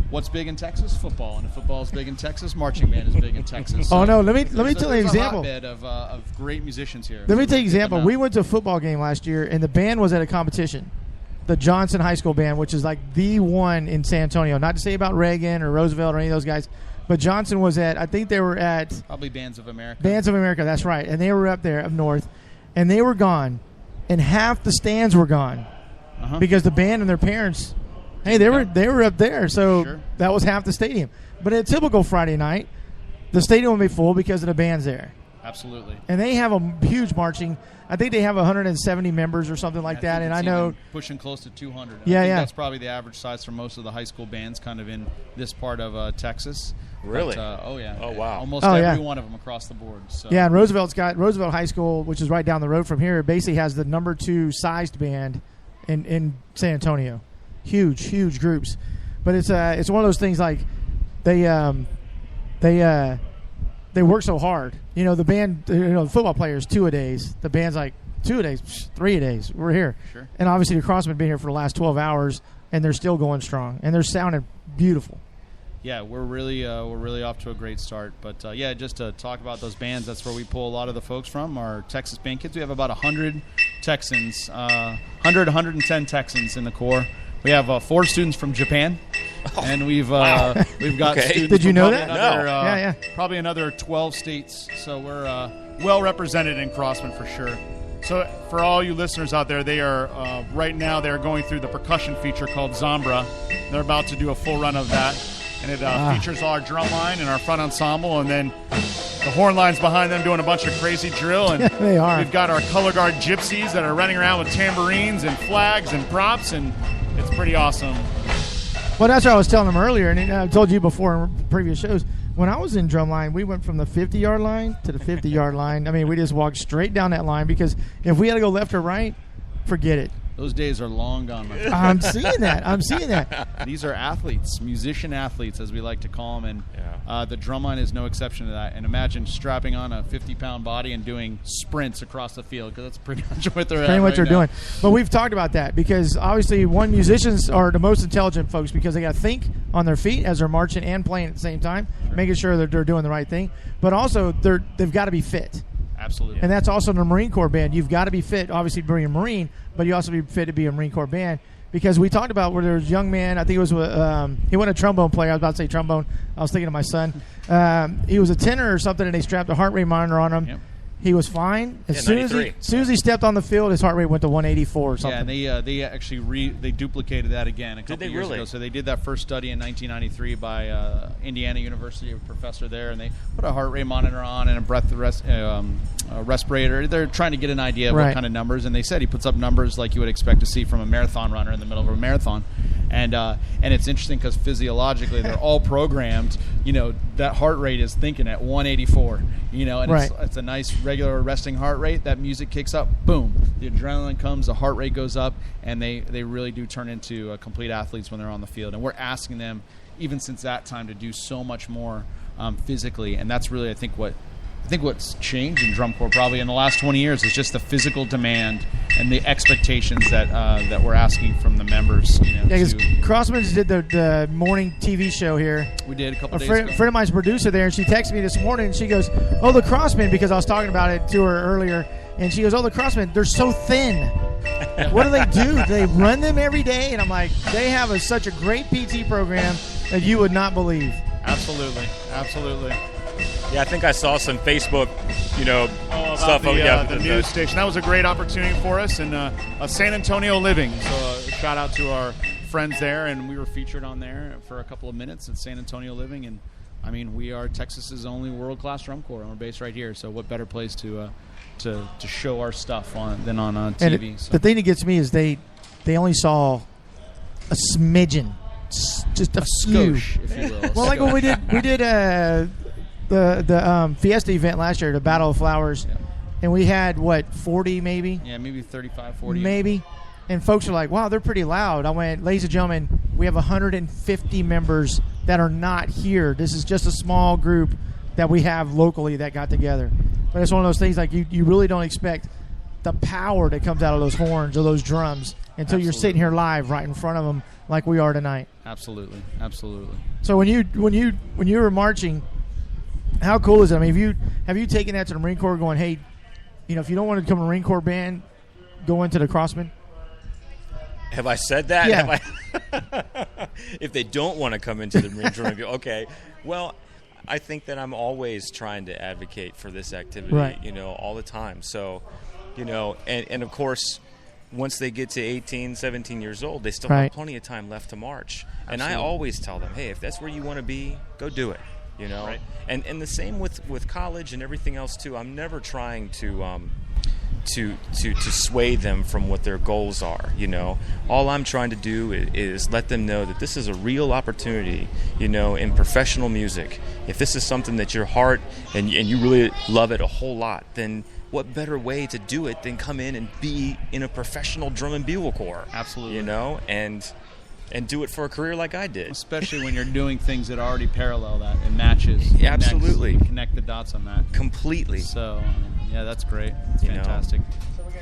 Speaker 3: What's big in Texas? Football. And if football is big in Texas, marching band is big in Texas.
Speaker 2: Oh, no, let me tell you an
Speaker 3: There's
Speaker 2: example.
Speaker 3: a hotbed of great musicians here.
Speaker 2: Let me tell you an
Speaker 3: Check them
Speaker 2: example.
Speaker 3: out.
Speaker 2: We went to a football game last year, and the band was at a competition. The Johnson High School band, which is like the one in San Antonio. Not to say about Reagan or Roosevelt or any of those guys, but Johnson was at, I think they were at
Speaker 3: Probably Bands of America.
Speaker 2: Bands of America, that's right. And they were up there up north, and they were gone, and half the stands were gone because the band and their parents, hey, they were up there, so that was half the stadium. But at a typical Friday night, the stadium will be full because of the band's there.
Speaker 3: Absolutely.
Speaker 2: And they have a huge marching. I think they have 170 members or something like that. And I know
Speaker 3: pushing close to 200.
Speaker 2: Yeah,
Speaker 3: I think
Speaker 2: yeah.
Speaker 3: That's probably the average size for most of the high school bands, kind of in this part of Texas.
Speaker 5: Really?
Speaker 3: But, oh yeah.
Speaker 5: Oh, wow.
Speaker 3: Almost
Speaker 2: Oh,
Speaker 3: every
Speaker 2: yeah.
Speaker 3: one of them across the board. So.
Speaker 2: Yeah, and Roosevelt High School, which is right down the road from here, basically has the number 2 sized band in San Antonio. Huge groups. But it's one of those things like they work so hard. The band, the football players 2-a-days. The band's like 2-a-days, 3-a-days. We're here.
Speaker 3: Sure.
Speaker 2: And obviously the Crossmen have been here for the last 12 hours, and they're still going strong, and they're sounding beautiful.
Speaker 3: Yeah, we're really off to a great start. But just to talk about those bands, that's where we pull a lot of the folks from. Our Texas band kids. We have about 100 Texans, 110 Texans in the Corps. We have 4 students from Japan, and we've got students.
Speaker 2: Did you
Speaker 3: from
Speaker 2: know
Speaker 3: probably
Speaker 2: that?
Speaker 3: Another,
Speaker 4: Probably another 12 states. So we're well represented in Crossman for sure. So for all you listeners out there, they are right now they're going through the percussion feature called Zambra. They're about to do a full run of that. And it features our drum line and our front ensemble, and then the horn line's behind them doing a bunch of crazy drill. And
Speaker 2: They are.
Speaker 4: We've got our color guard gypsies that are running around with tambourines and flags and props, and it's pretty awesome.
Speaker 2: Well, that's what I was telling them earlier, and I told you before in previous shows. When I was in drumline, we went from the 50-yard line to the 50-yard line. I mean, we just walked straight down that line because if we had to go left or right, forget it.
Speaker 3: Those days are long gone, my friend.
Speaker 2: I'm seeing that.
Speaker 3: These are athletes, musician athletes, as we like to call them, and the drumline is no exception to that. And imagine strapping on a 50-pound body and doing sprints across the field, because that's pretty much what they're
Speaker 2: Pretty much
Speaker 3: right
Speaker 2: they're
Speaker 3: now.
Speaker 2: doing. But we've talked about that because obviously musicians are the most intelligent folks because they got to think on their feet as they're marching and playing at the same time, making sure that they're doing the right thing. But also they've got to be fit.
Speaker 3: Absolutely.
Speaker 2: And that's also in the Marine Corps band. You've got to be fit, obviously, to be a Marine, but you also be fit to be a Marine Corps band. Because we talked about where there was a young man, I think it was, he wasn't a trombone player. I was about to say trombone. I was thinking of my son. He was a tenor or something, and they strapped a heart rate monitor on him.
Speaker 3: Yep.
Speaker 2: He was fine. As soon as
Speaker 5: 93.
Speaker 2: he stepped on the field, his heart rate went to 184 or something.
Speaker 3: Yeah, and they actually they duplicated that again a couple years
Speaker 5: really?
Speaker 3: ago. So they did that first study in 1993 by Indiana University, a professor there, and they put a heart rate monitor on and a respirator. They're trying to get an idea of what kind of numbers, and they said he puts up numbers like you would expect to see from a marathon runner in the middle of a marathon. And it's interesting because physiologically they're all programmed. That heart rate is thinking at 184. And it's a nice regular resting heart rate. That music kicks up, boom, the adrenaline comes, the heart rate goes up, and they really do turn into complete athletes when they're on the field. And we're asking them, even since that time, to do so much more physically. And that's really, I think what's changed in drum corps probably in the last 20 years is just the physical demand and the expectations that we're asking from the members.
Speaker 2: Because Crossman's did the morning TV show here.
Speaker 3: We did a couple days
Speaker 2: ago.
Speaker 3: ago.
Speaker 2: A friend of mine's a producer there, and she texted me this morning, and she goes, "Oh, the Crossmen," because I was talking about it to her earlier, and she goes, "Oh, the Crossmen, they're so thin." What do they do? Do they run them every day? And I'm like, they have such a great PT program that you would not believe.
Speaker 4: Absolutely.
Speaker 5: Yeah, I think I saw some Facebook, stuff.
Speaker 4: The news station. That was a great opportunity for us, and a San Antonio Living. So shout out to our friends there, and we were featured on there for a couple of minutes at San Antonio Living. And I mean, we are Texas's only world-class drum corps, and we're based right here. So what better place to show our stuff than on TV?
Speaker 2: And the thing that gets me is they only saw a smidgen, just a few.
Speaker 3: Skosh, if you will.
Speaker 2: Well, like when we did the Fiesta event last year, the Battle of Flowers, and we had 40 maybe?
Speaker 3: Yeah, maybe 35, 40.
Speaker 2: Maybe. And folks are like, wow, they're pretty loud. I went, ladies and gentlemen, we have 150 members that are not here. This is just a small group that we have locally that got together. But it's one of those things like you really don't expect the power that comes out of those horns or those drums until you're sitting here live right in front of them like we are tonight.
Speaker 3: Absolutely.
Speaker 2: So when you were marching, how cool is it? I mean, have you taken that to the Marine Corps going, hey, if you don't want to become a Marine Corps band, go into the Crossmen?
Speaker 5: Have I said that?
Speaker 2: Yeah.
Speaker 5: If they don't want to come into the Marine Corps, okay. Well, I think that I'm always trying to advocate for this activity, all the time. So, and of course, once they get to 18, 17 years old, they still have plenty of time left to march.
Speaker 3: Absolutely.
Speaker 5: And I always tell them, hey, if that's where you want to be, go do it. Right. And the same with college and everything else too. I'm never trying to sway them from what their goals are. All I'm trying to do is let them know that this is a real opportunity. In professional music, if this is something that your heart and you really love it a whole lot, then what better way to do it than come in and be in a professional drum and bugle corps?
Speaker 3: Absolutely.
Speaker 5: And do it for a career like I did.
Speaker 3: Especially when you're doing things that already parallel that and matches.
Speaker 5: Yeah, absolutely.
Speaker 3: Connect the dots on that.
Speaker 5: Completely.
Speaker 3: So, that's great. It's fantastic.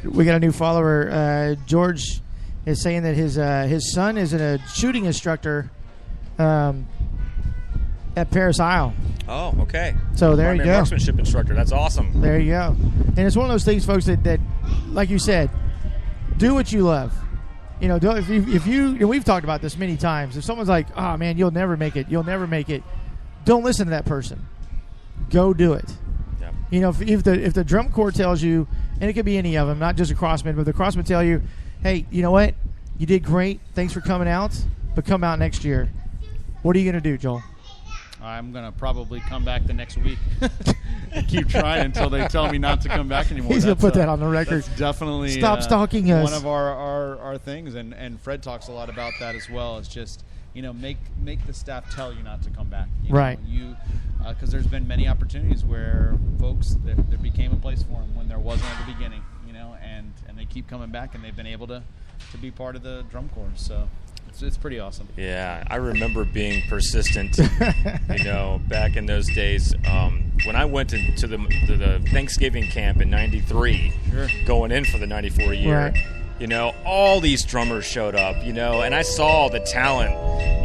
Speaker 2: We got a new follower. George is saying that his son is a shooting instructor at Paris Isle.
Speaker 5: Oh, okay.
Speaker 2: So there you go.
Speaker 5: Marksmanship instructor. That's awesome.
Speaker 2: There you go. And it's one of those things, folks, that like you said, do what you love. If you and we've talked about this many times. If someone's like, "Oh man, you'll never make it," don't listen to that person. Go do it.
Speaker 5: Yeah.
Speaker 2: If the drum corps tells you, and it could be any of them, not just a Crossman, but the Crossman tell you, "Hey, you know what? You did great. Thanks for coming out, but come out next year." What are you going to do, Joel?
Speaker 3: I'm going to probably come back the next week. Keep trying until they tell me not to come back anymore.
Speaker 2: He's going to put that on the record.
Speaker 3: That's definitely
Speaker 2: stop stalking us.
Speaker 3: One of our things, and Fred talks a lot about that as well. It's just, make the staff tell you not to come back.
Speaker 2: Right.
Speaker 3: Because there's been many opportunities where folks, there became a place for them when there wasn't at the beginning, and they keep coming back, and they've been able to be part of the drum corps. So it's pretty awesome.
Speaker 5: Yeah, I remember being persistent, back in those days. When I went to the Thanksgiving camp in '93, going in for the '94 year, all these drummers showed up, and I saw the talent,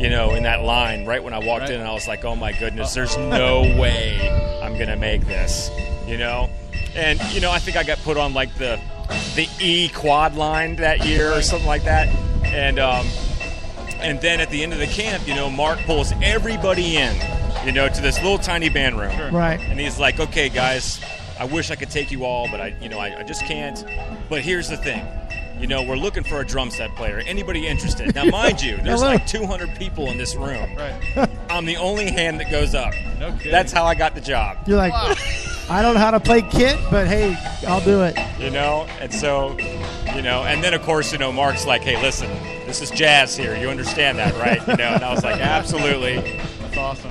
Speaker 5: in that line right when I walked in, and I was like, oh my goodness, there's no way I'm going to make this, And, I think I got put on like the E quad line that year or something like that. And then at the end of the camp, Mark pulls everybody in, to this little tiny band room.
Speaker 2: Right.
Speaker 5: And he's like, okay, guys, I wish I could take you all, but I just can't. But here's the thing. We're looking for a drum set player. Anybody interested? Now, mind you, there's like 200 people in this room.
Speaker 3: Right.
Speaker 5: I'm the only hand that goes up.
Speaker 3: No kidding.
Speaker 5: That's how I got the job.
Speaker 2: You're like, I don't know how to play kit, but hey, I'll do it.
Speaker 5: And so, and then of course, Mark's like, hey, listen, this is jazz here. You understand that, right? And I was like, absolutely.
Speaker 4: That's awesome.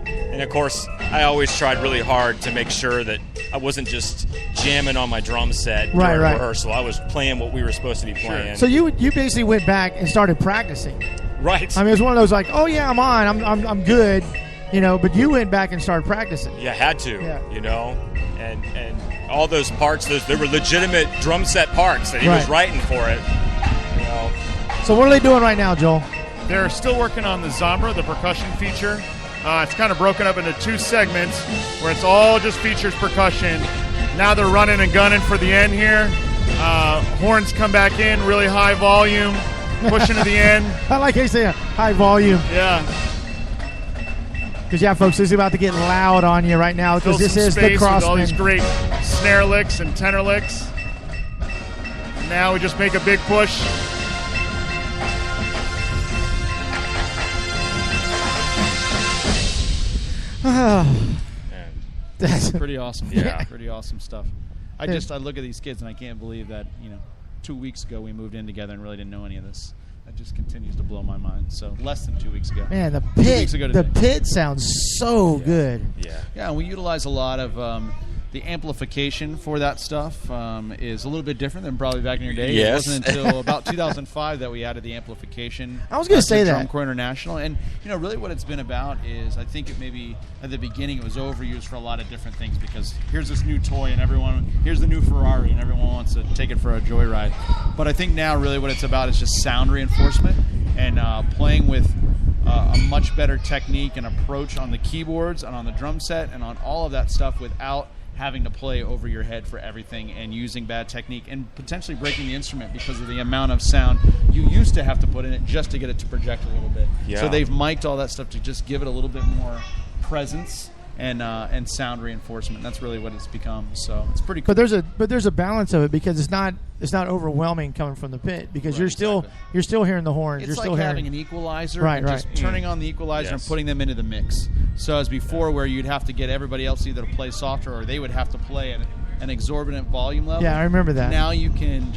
Speaker 5: And of course, I always tried really hard to make sure that I wasn't just jamming on my drum set during rehearsal. I was playing what we were supposed to be playing.
Speaker 2: So you basically went back and started practicing.
Speaker 5: Right.
Speaker 2: I mean, it was one of those like, oh yeah, I'm on, I'm good, but you went back and started practicing.
Speaker 5: Yeah, had to. Yeah. And all those parts, they were legitimate drum set parts that he was writing for it.
Speaker 2: So what are they doing right now, Joel?
Speaker 4: They're still working on the Zambra, the percussion feature. It's kind of broken up into 2 segments where it's all just features percussion. Now they're running and gunning for the end here. Horns come back in, really high volume, pushing to the end.
Speaker 2: I like how you say high volume.
Speaker 4: Yeah.
Speaker 2: Because, folks, this is about to get loud on you right now because this is the Crossman.
Speaker 4: With all these great snare licks and tenor licks. Now we just make a big push.
Speaker 3: That's pretty awesome.
Speaker 5: Yeah.
Speaker 3: Pretty awesome stuff. I look at these kids and I can't believe that 2 weeks ago we moved in together and really didn't know any of this. That just continues to blow my mind. So less than 2 weeks ago.
Speaker 2: Man, the pit sounds so good.
Speaker 3: Yeah, and we utilize a lot of the amplification for that stuff is a little bit different than probably back in your day.
Speaker 5: Yes.
Speaker 3: It wasn't until about 2005 that we added the amplification.
Speaker 2: I was going to say that.
Speaker 3: Drum Corps International. And, really what it's been about is I think it maybe at the beginning it was overused for a lot of different things because here's this new toy and here's the new Ferrari and everyone wants to take it for a joyride. But I think now really what it's about is just sound reinforcement and playing with a much better technique and approach on the keyboards and on the drum set and on all of that stuff without having to play over your head for everything and using bad technique and potentially breaking the instrument because of the amount of sound you used to have to put in it just to get it to project a little bit.
Speaker 5: Yeah.
Speaker 3: So they've mic'd all that stuff to just give it a little bit more presence and sound reinforcement. That's really what it's become. So it's pretty cool.
Speaker 2: But there's a balance of it because it's not overwhelming coming from the pit because you're still hearing the horns.
Speaker 3: It's
Speaker 2: you're
Speaker 3: like
Speaker 2: still
Speaker 3: having
Speaker 2: hearing
Speaker 3: an equalizer and just turning on the equalizer and putting them into the mix. So as before where you'd have to get everybody else either to play softer or they would have to play at an exorbitant volume level.
Speaker 2: Yeah, I remember that.
Speaker 3: Now you can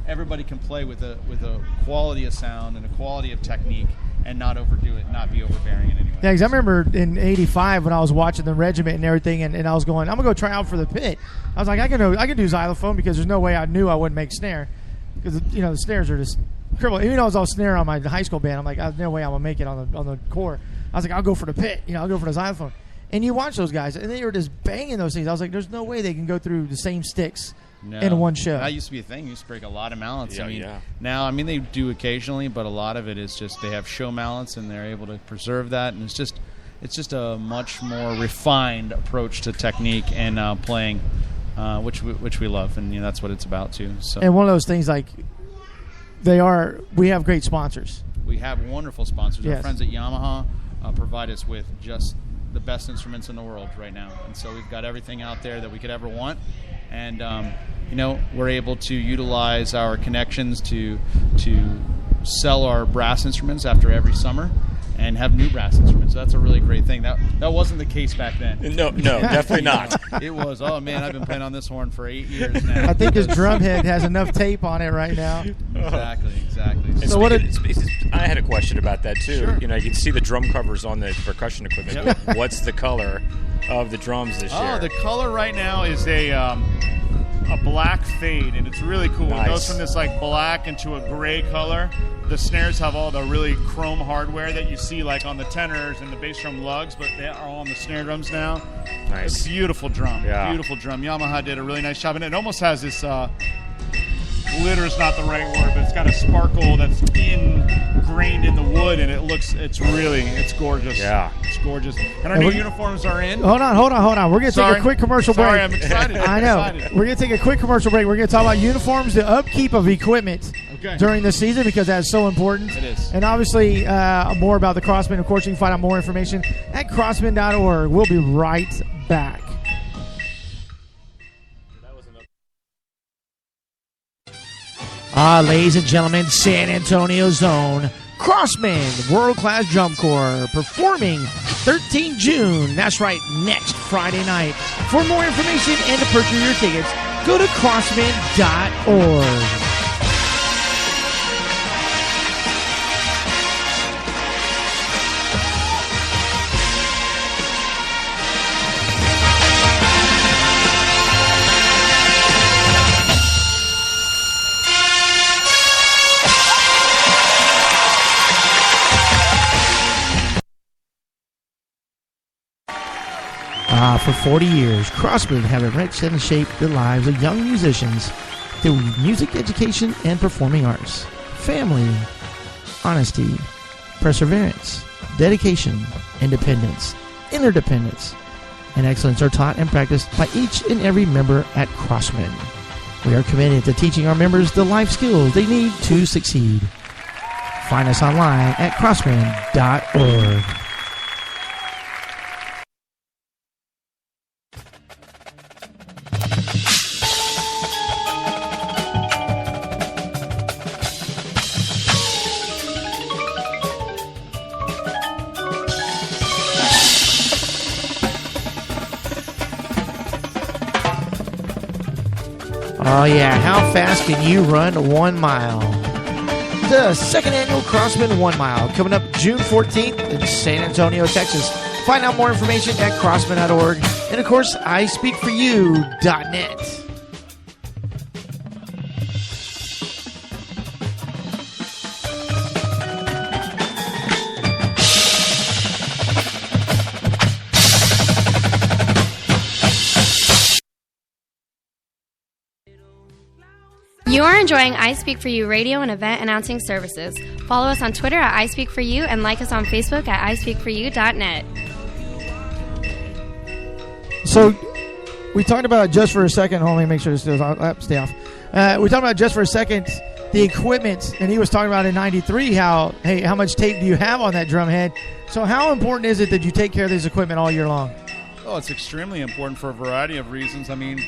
Speaker 3: everybody can play with a quality of sound and a quality of technique and not overdo it, not be overbearing in any way.
Speaker 2: Yeah, because I remember in '85 when I was watching the regiment and everything, and I was going, I'm gonna go try out for the pit. I was like, I can do xylophone because there's no way I knew I wouldn't make snare because the snares are just crippled. Even though I was all snare on my high school band, I'm like, there's no way I'm gonna make it on the core. I was like, I'll go for the pit. I'll go for the xylophone. And you watch those guys, and they were just banging those things. I was like, there's no way they can go through the same sticks in one show.
Speaker 3: That used to be a thing. You used to break a lot of mallets. Now, they do occasionally, but a lot of it is just they have show mallets, and they're able to preserve that. And it's just a much more refined approach to technique and playing, which we love, and that's what it's about too. So.
Speaker 2: And one of those things we have great sponsors.
Speaker 3: We have wonderful sponsors.
Speaker 2: Yes.
Speaker 3: Our friends at Yamaha provide us with just the best instruments in the world right now, and so we've got everything out there that we could ever want. And we're able to utilize our connections to sell our brass instruments after every summer and have new brass instruments. So that's a really great thing. That wasn't the case back then.
Speaker 5: No, definitely not.
Speaker 3: It was, oh man, I've been playing on this horn for 8 years now.
Speaker 2: I think his drum head has enough tape on it right now.
Speaker 3: Exactly.
Speaker 2: So
Speaker 5: I had a question about that too.
Speaker 3: Sure.
Speaker 5: You can see the drum covers on the percussion equipment. Yep. What's the color of the drums this year?
Speaker 4: Oh, the color right now is a black fade, and it's really cool.
Speaker 5: Nice.
Speaker 4: It goes from this black into a gray color. The snares have all the really chrome hardware that you see on the tenors and the bass drum lugs, but they are all on the snare drums now.
Speaker 5: Nice.
Speaker 4: It's a beautiful drum.
Speaker 5: Yeah.
Speaker 4: Beautiful drum. Yamaha did a really nice job, and it almost has this glitter is not the right word, but it's got a sparkle that's ingrained in the wood, and it's gorgeous.
Speaker 5: Yeah.
Speaker 4: It's gorgeous. And our new uniforms are in.
Speaker 2: Hold on. We're going to take a quick commercial break.
Speaker 4: Sorry, I'm excited.
Speaker 2: I know.
Speaker 4: Excited.
Speaker 2: We're going to take a quick commercial break. We're going to talk about uniforms, the upkeep of equipment during the season because that's so important.
Speaker 3: It is.
Speaker 2: And obviously more about the Crossman. Of course, you can find out more information at crossman.org. We'll be right back. Ladies and gentlemen, San Antonio's own Crossman World-Class Drum Corps performing 13 June. That's right, next Friday night. For more information and to purchase your tickets, go to crossman.org. For 40 years, Crossman have enriched and shaped the lives of young musicians through music education and performing arts. Family, honesty, perseverance, dedication, independence, interdependence, and excellence are taught and practiced by each and every member at Crossman. We are committed to teaching our members the life skills they need to succeed. Find us online at crossman.org. Oh yeah, how fast can you run 1 mile? The second annual Crossman 1 Mile coming up June 14th in San Antonio, Texas. Find out more information at crossman.org and of course ispeakforyou.net.
Speaker 6: You are enjoying I Speak For You radio and event announcing services. Follow us on Twitter at I Speak For You and like us on Facebook at ispeakforyou.net.
Speaker 2: So, we talked about just for a second. Hold on, let me make sure this stays off. Stay off. We talked about just for a second the equipment, and he was talking about in '93 how much tape do you have on that drum head? So, how important is it that you take care of this equipment all year long?
Speaker 4: Oh, it's extremely important for a variety of reasons. I mean,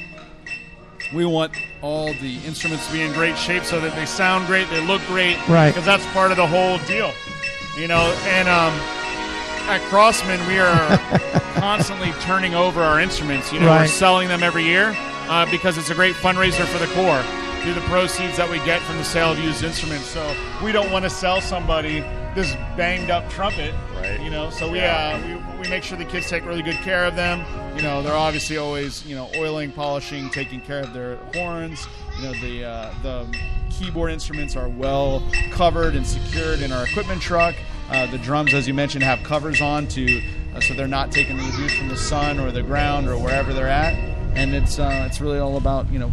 Speaker 4: we want all the instruments to be in great shape so that they sound great, they look great,
Speaker 2: right?
Speaker 4: Because that's part of the whole deal, you know. And at Crossman, we are constantly turning over our instruments. You know,
Speaker 2: right.
Speaker 4: We're selling them every year because it's a great fundraiser for the Corps through the proceeds that we get from the sale of used instruments. So we don't want to sell somebody this banged up trumpet, right? You know, so we make sure the kids take really good care of them. You know, they're obviously always, you know, oiling, polishing, taking care of their horns. You know, the keyboard instruments are well covered and secured in our equipment truck. The drums, as you mentioned, have covers on so they're not taking the abuse from the sun or the ground or wherever they're at. And it's really all about, you know,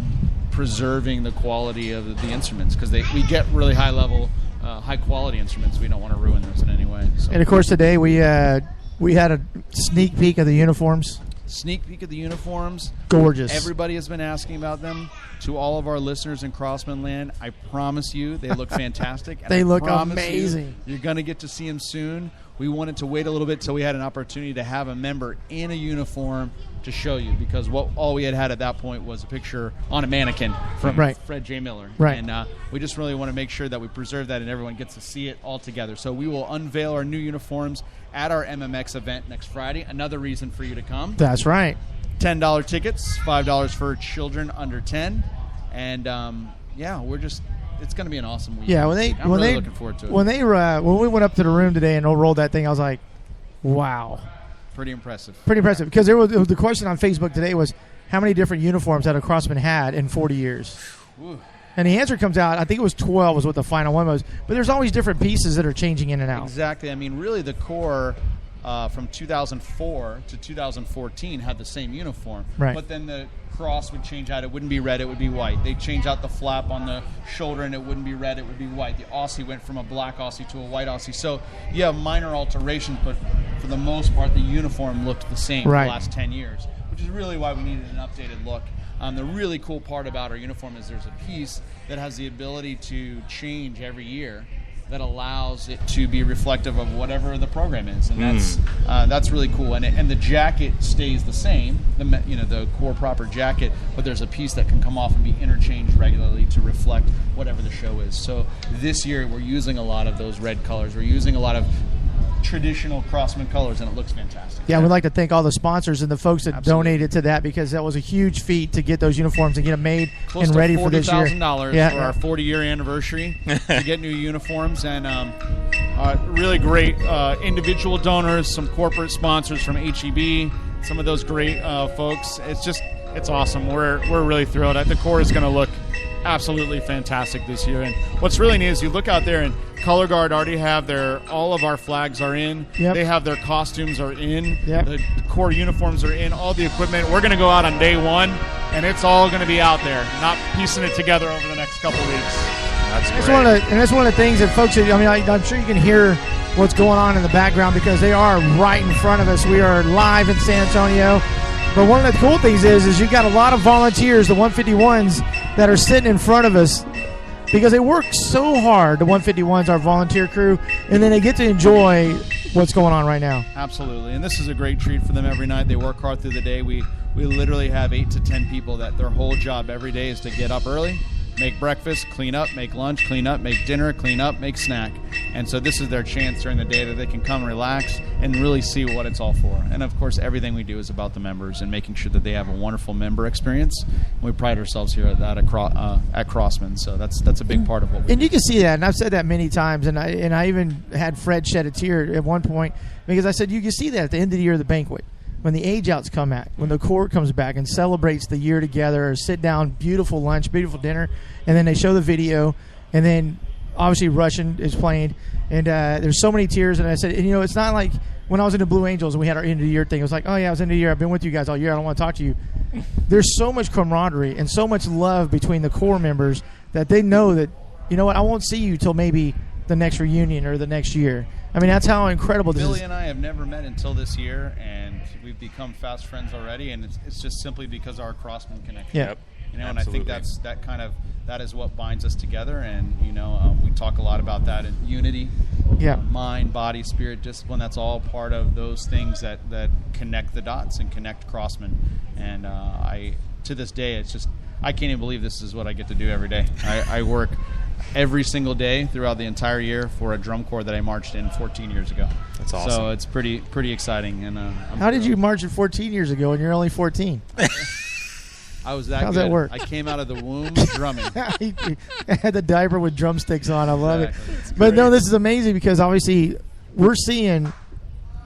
Speaker 4: preserving the quality of the instruments because we get really high level, high quality instruments. We don't want to ruin those in any way. So.
Speaker 2: And of course, today we had a sneak peek of the uniforms.
Speaker 3: Sneak peek of the uniforms.
Speaker 2: Gorgeous.
Speaker 3: Everybody has been asking about them. To all of our listeners in Crossman Land, I promise you they look fantastic.
Speaker 2: They look amazing.
Speaker 3: You're going to get to see them soon. We wanted to wait a little bit till we had an opportunity to have a member in a uniform to show you because all we had at that point was a picture on a mannequin from Fred J. Miller.
Speaker 2: Right.
Speaker 3: And we just really want to make sure that we preserve that and everyone gets to see it all together. So we will unveil our new uniforms at our MMX event next Friday. Another reason for you to come.
Speaker 2: That's right.
Speaker 3: $10 tickets, $5 for children under 10. And, it's going to be an awesome week.
Speaker 2: Yeah,
Speaker 3: I'm really looking forward to it.
Speaker 2: When we went up to the room today and rolled that thing, I was like, wow.
Speaker 3: Pretty impressive.
Speaker 2: Because the question on Facebook today was, how many different uniforms had a Crossman had in 40 years?
Speaker 3: Ooh.
Speaker 2: And the answer comes out, I think it was 12 was what the final one was. But there's always different pieces that are changing in and out.
Speaker 3: Exactly. I mean, really the Corps from 2004 to 2014 had the same uniform.
Speaker 2: Right.
Speaker 3: But then the cross would change out. It wouldn't be red, it would be white. They'd change out the flap on the shoulder and it wouldn't be red, it would be white. The Aussie went from a black Aussie to a white Aussie. So you have minor alterations, but for the most part, the uniform looked the same for the last 10 years, which is really why we needed an updated look. The really cool part about our uniform is there's a piece that has the ability to change every year. that allows it to be reflective of whatever the program is, and that's really cool. And the jacket stays the same, the core proper jacket, but there's a piece that can come off and be interchanged regularly to reflect whatever the show is. So this year we're using a lot of those red colors. We're using a lot of traditional Crossman colors, and it looks fantastic.
Speaker 2: Yeah, we'd like to thank all the sponsors and the folks that
Speaker 3: Absolutely.
Speaker 2: donated to that, because that was a huge feat to get those uniforms and get them made
Speaker 3: Close
Speaker 2: and
Speaker 3: to
Speaker 2: ready for this year.
Speaker 3: $40,000 for our 40-year anniversary to get new uniforms, and really great individual donors, some corporate sponsors from HEB, some of those great folks. It's awesome. We're really thrilled. The Corps is going to look absolutely fantastic this year. And what's really neat is you look out there, and Color Guard already have all of our flags are in.
Speaker 2: Yep.
Speaker 3: They have their costumes are in.
Speaker 2: Yep.
Speaker 3: The Corps uniforms are in. All the equipment. We're going to go out on day one, and it's all going to be out there, not piecing it together over the next couple weeks.
Speaker 5: That's great.
Speaker 2: That's one of the things that folks, I'm sure you can hear what's going on in the background, because they are right in front of us. We are live in San Antonio. But one of the cool things is you've got a lot of volunteers, the 151s, that are sitting in front of us, because they work so hard, the 151s, our volunteer crew, and then they get to enjoy what's going on right now.
Speaker 3: Absolutely, and this is a great treat for them every night. They work hard through the day. We literally have 8 to 10 people that their whole job every day is to get up early, make breakfast, clean up, make lunch, clean up, make dinner, clean up, make snack. And so this is their chance during the day that they can come relax and really see what it's all for. And of course, everything we do is about the members and making sure that they have a wonderful member experience. And we pride ourselves here at that at Crossman. So that's a big part of what we do.
Speaker 2: And you can see that, and I've said that many times, and I even had Fred shed a tear at one point, because I said you can see that at the end of the year of the banquet, when the age-outs come back, when the Corps comes back and celebrates the year together, or sit down, beautiful lunch, beautiful dinner, and then they show the video, and then obviously Russian is playing, and there's so many tears. And I said, it's not like when I was in the Blue Angels and we had our end-of-the-year thing. It was like, oh, yeah, I was end of the year. I've been with you guys all year. I don't want to talk to you. There's so much camaraderie and so much love between the Corps members that they know that, I won't see you till maybe the next reunion or the next year. I mean, that's how incredible this is.
Speaker 3: Billy and I have never met until this year, and we've become fast friends already, and it's just simply because of our Crossman connection.
Speaker 2: Yeah.
Speaker 5: Yep.
Speaker 3: And I think that is what binds us together, and we talk a lot about that in unity, mind, body, spirit, discipline. That's all part of those things that connect the dots and connect Crossman. And to this day, it's just, I can't even believe this is what I get to do every day. I work every single day throughout the entire year for a drum corps that I marched in 14 years ago.
Speaker 5: That's awesome.
Speaker 3: So it's pretty exciting. And
Speaker 2: how did you march it 14 years ago and you're only 14?
Speaker 3: I was that
Speaker 2: How's
Speaker 3: good.
Speaker 2: that work?
Speaker 3: I came out of the womb drumming.
Speaker 2: He had the diaper with drumsticks on. I love
Speaker 3: Exactly.
Speaker 2: it. But no, this is amazing, because obviously we're seeing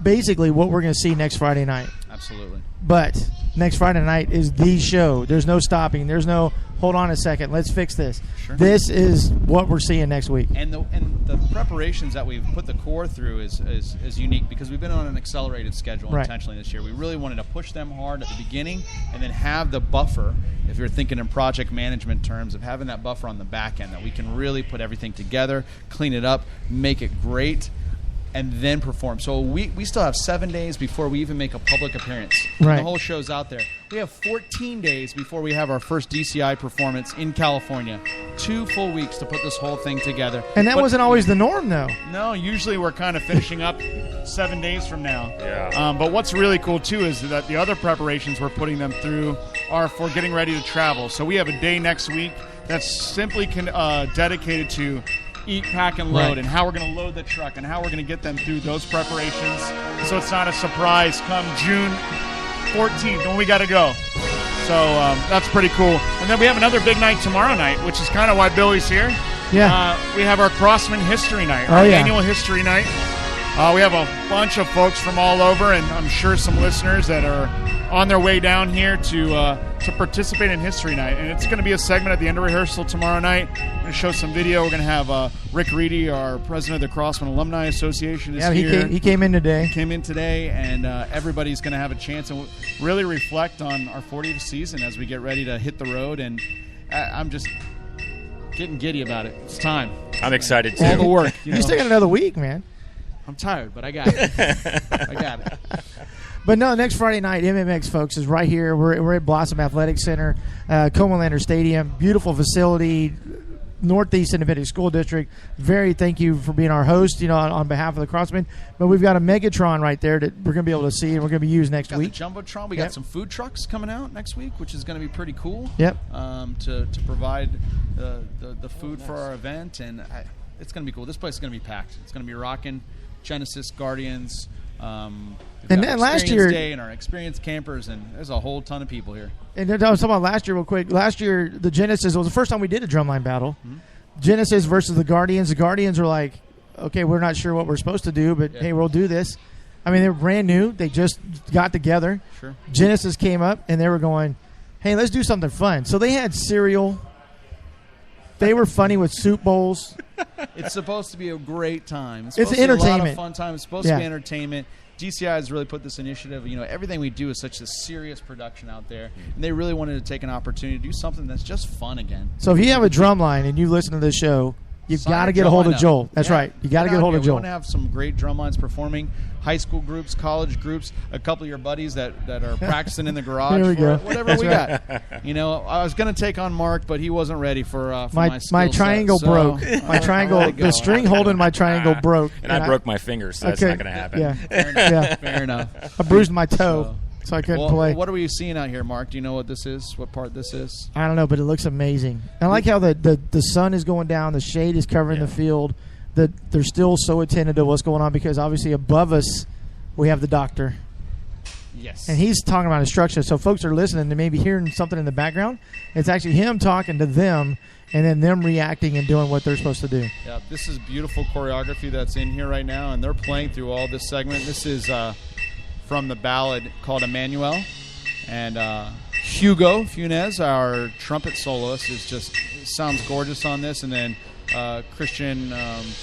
Speaker 2: basically what we're going to see next Friday night.
Speaker 3: Absolutely.
Speaker 2: But next Friday night is the show. There's no stopping. There's no, hold on a second, let's fix this.
Speaker 3: Sure.
Speaker 2: This is what we're seeing next week.
Speaker 3: And the preparations that we've put the Corps through is unique, because we've been on an accelerated schedule intentionally this year. We really wanted to push them hard at the beginning, and then have the buffer, if you're thinking in project management terms, of having that buffer on the back end, that we can really put everything together, clean it up, make it great, and then perform. So we still have 7 days before we even make a public appearance.
Speaker 2: Right.
Speaker 3: The whole show's out there. We have 14 days before we have our first DCI performance in California. 2 full weeks to put this whole thing together.
Speaker 2: And that wasn't always the norm, though.
Speaker 4: No, usually we're kind of finishing up 7 days from now.
Speaker 5: Yeah.
Speaker 4: But what's really cool, too, is that the other preparations we're putting them through are for getting ready to travel. So we have a day next week that's simply dedicated to eat, pack, and load, and how we're going to load the truck, and how we're going to get them through those preparations, so it's not a surprise come June 14th when we got to go. So that's pretty cool. And then we have another big night tomorrow night, which is kind of why Billy's here.
Speaker 2: Yeah.
Speaker 4: We have our Crossman History Night, our annual History Night. We have a bunch of folks from all over, and I'm sure some listeners that are on their way down here to participate in History Night. And it's going to be a segment at the end of rehearsal tomorrow night. We're going to show some video. We're going to have Rick Reedy, our president of the Crossman Alumni Association, is here.
Speaker 2: He came in today.
Speaker 3: And everybody's going to have a chance to really reflect on our 40th season as we get ready to hit the road. And I'm just getting giddy about it. It's time.
Speaker 5: I'm excited, too.
Speaker 3: All the work.
Speaker 2: You still got another week, man.
Speaker 3: I'm tired, but I got it. I got it.
Speaker 2: But no, next Friday night, MMX, folks, is right here. We're at Blossom Athletic Center, Comalander Stadium. Beautiful facility. Northeast Independent School District. Very thank you for being our host, on behalf of the Crossmen. But we've got a Megatron right there that we're going to be able to see and we're going to be used next week.
Speaker 3: The Jumbotron. We got some food trucks coming out next week, which is going to be pretty cool.
Speaker 2: Yep.
Speaker 3: To provide the food for our event, and it's going to be cool. This place is going to be packed. It's going to be rocking. Genesis, Guardians.
Speaker 2: And then last year,
Speaker 3: Day and our experienced campers, and there's a whole ton of people here.
Speaker 2: And I was talking about last year real quick. Last year, the Genesis was the first time we did a drumline battle. Mm-hmm. Genesis versus the Guardians. The Guardians were like, okay, we're not sure what we're supposed to do, but hey, we'll do this. I mean, they were brand new. They just got together.
Speaker 3: Sure.
Speaker 2: Genesis came up, and they were going, hey, let's do something fun. So they had cereal. They were funny with soup bowls.
Speaker 3: It's supposed to be a great time.
Speaker 2: It's entertainment.
Speaker 3: To be a lot of fun time. It's supposed to be entertainment. GCI has really put this initiative. Everything we do is such a serious production out there, and they really wanted to take an opportunity to do something that's just fun again.
Speaker 2: So if you have a drum line and you listen to this show, you've got to get a hold of Joel. That's right. You got to get a hold of Joel.
Speaker 3: We want to have some great drum lines performing. High school groups, college groups, a couple of your buddies that are practicing in the garage.
Speaker 2: Here we go.
Speaker 3: Whatever we got. I was going to take on Mark, but he wasn't ready for
Speaker 2: my triangle
Speaker 3: set,
Speaker 2: broke. My triangle, the string holding my triangle broke.
Speaker 5: And I broke my finger, so that's not going to happen.
Speaker 2: Yeah.
Speaker 3: Fair enough.
Speaker 2: I bruised my toe. So I couldn't play.
Speaker 3: What are we seeing out here, Mark? Do you know what this is? What part this is?
Speaker 2: I don't know, but it looks amazing. I like how the sun is going down, the shade is covering the field. That they're still so attentive to what's going on because obviously above us we have the doctor.
Speaker 3: Yes.
Speaker 2: And he's talking about instructions. So folks are listening and maybe hearing something in the background. It's actually him talking to them and then them reacting and doing what they're supposed to do.
Speaker 3: Yeah, this is beautiful choreography that's in here right now, and they're playing through all this segment. This is from the ballad called Emmanuel. And Hugo Funes, our trumpet soloist, sounds gorgeous on this. And then Christian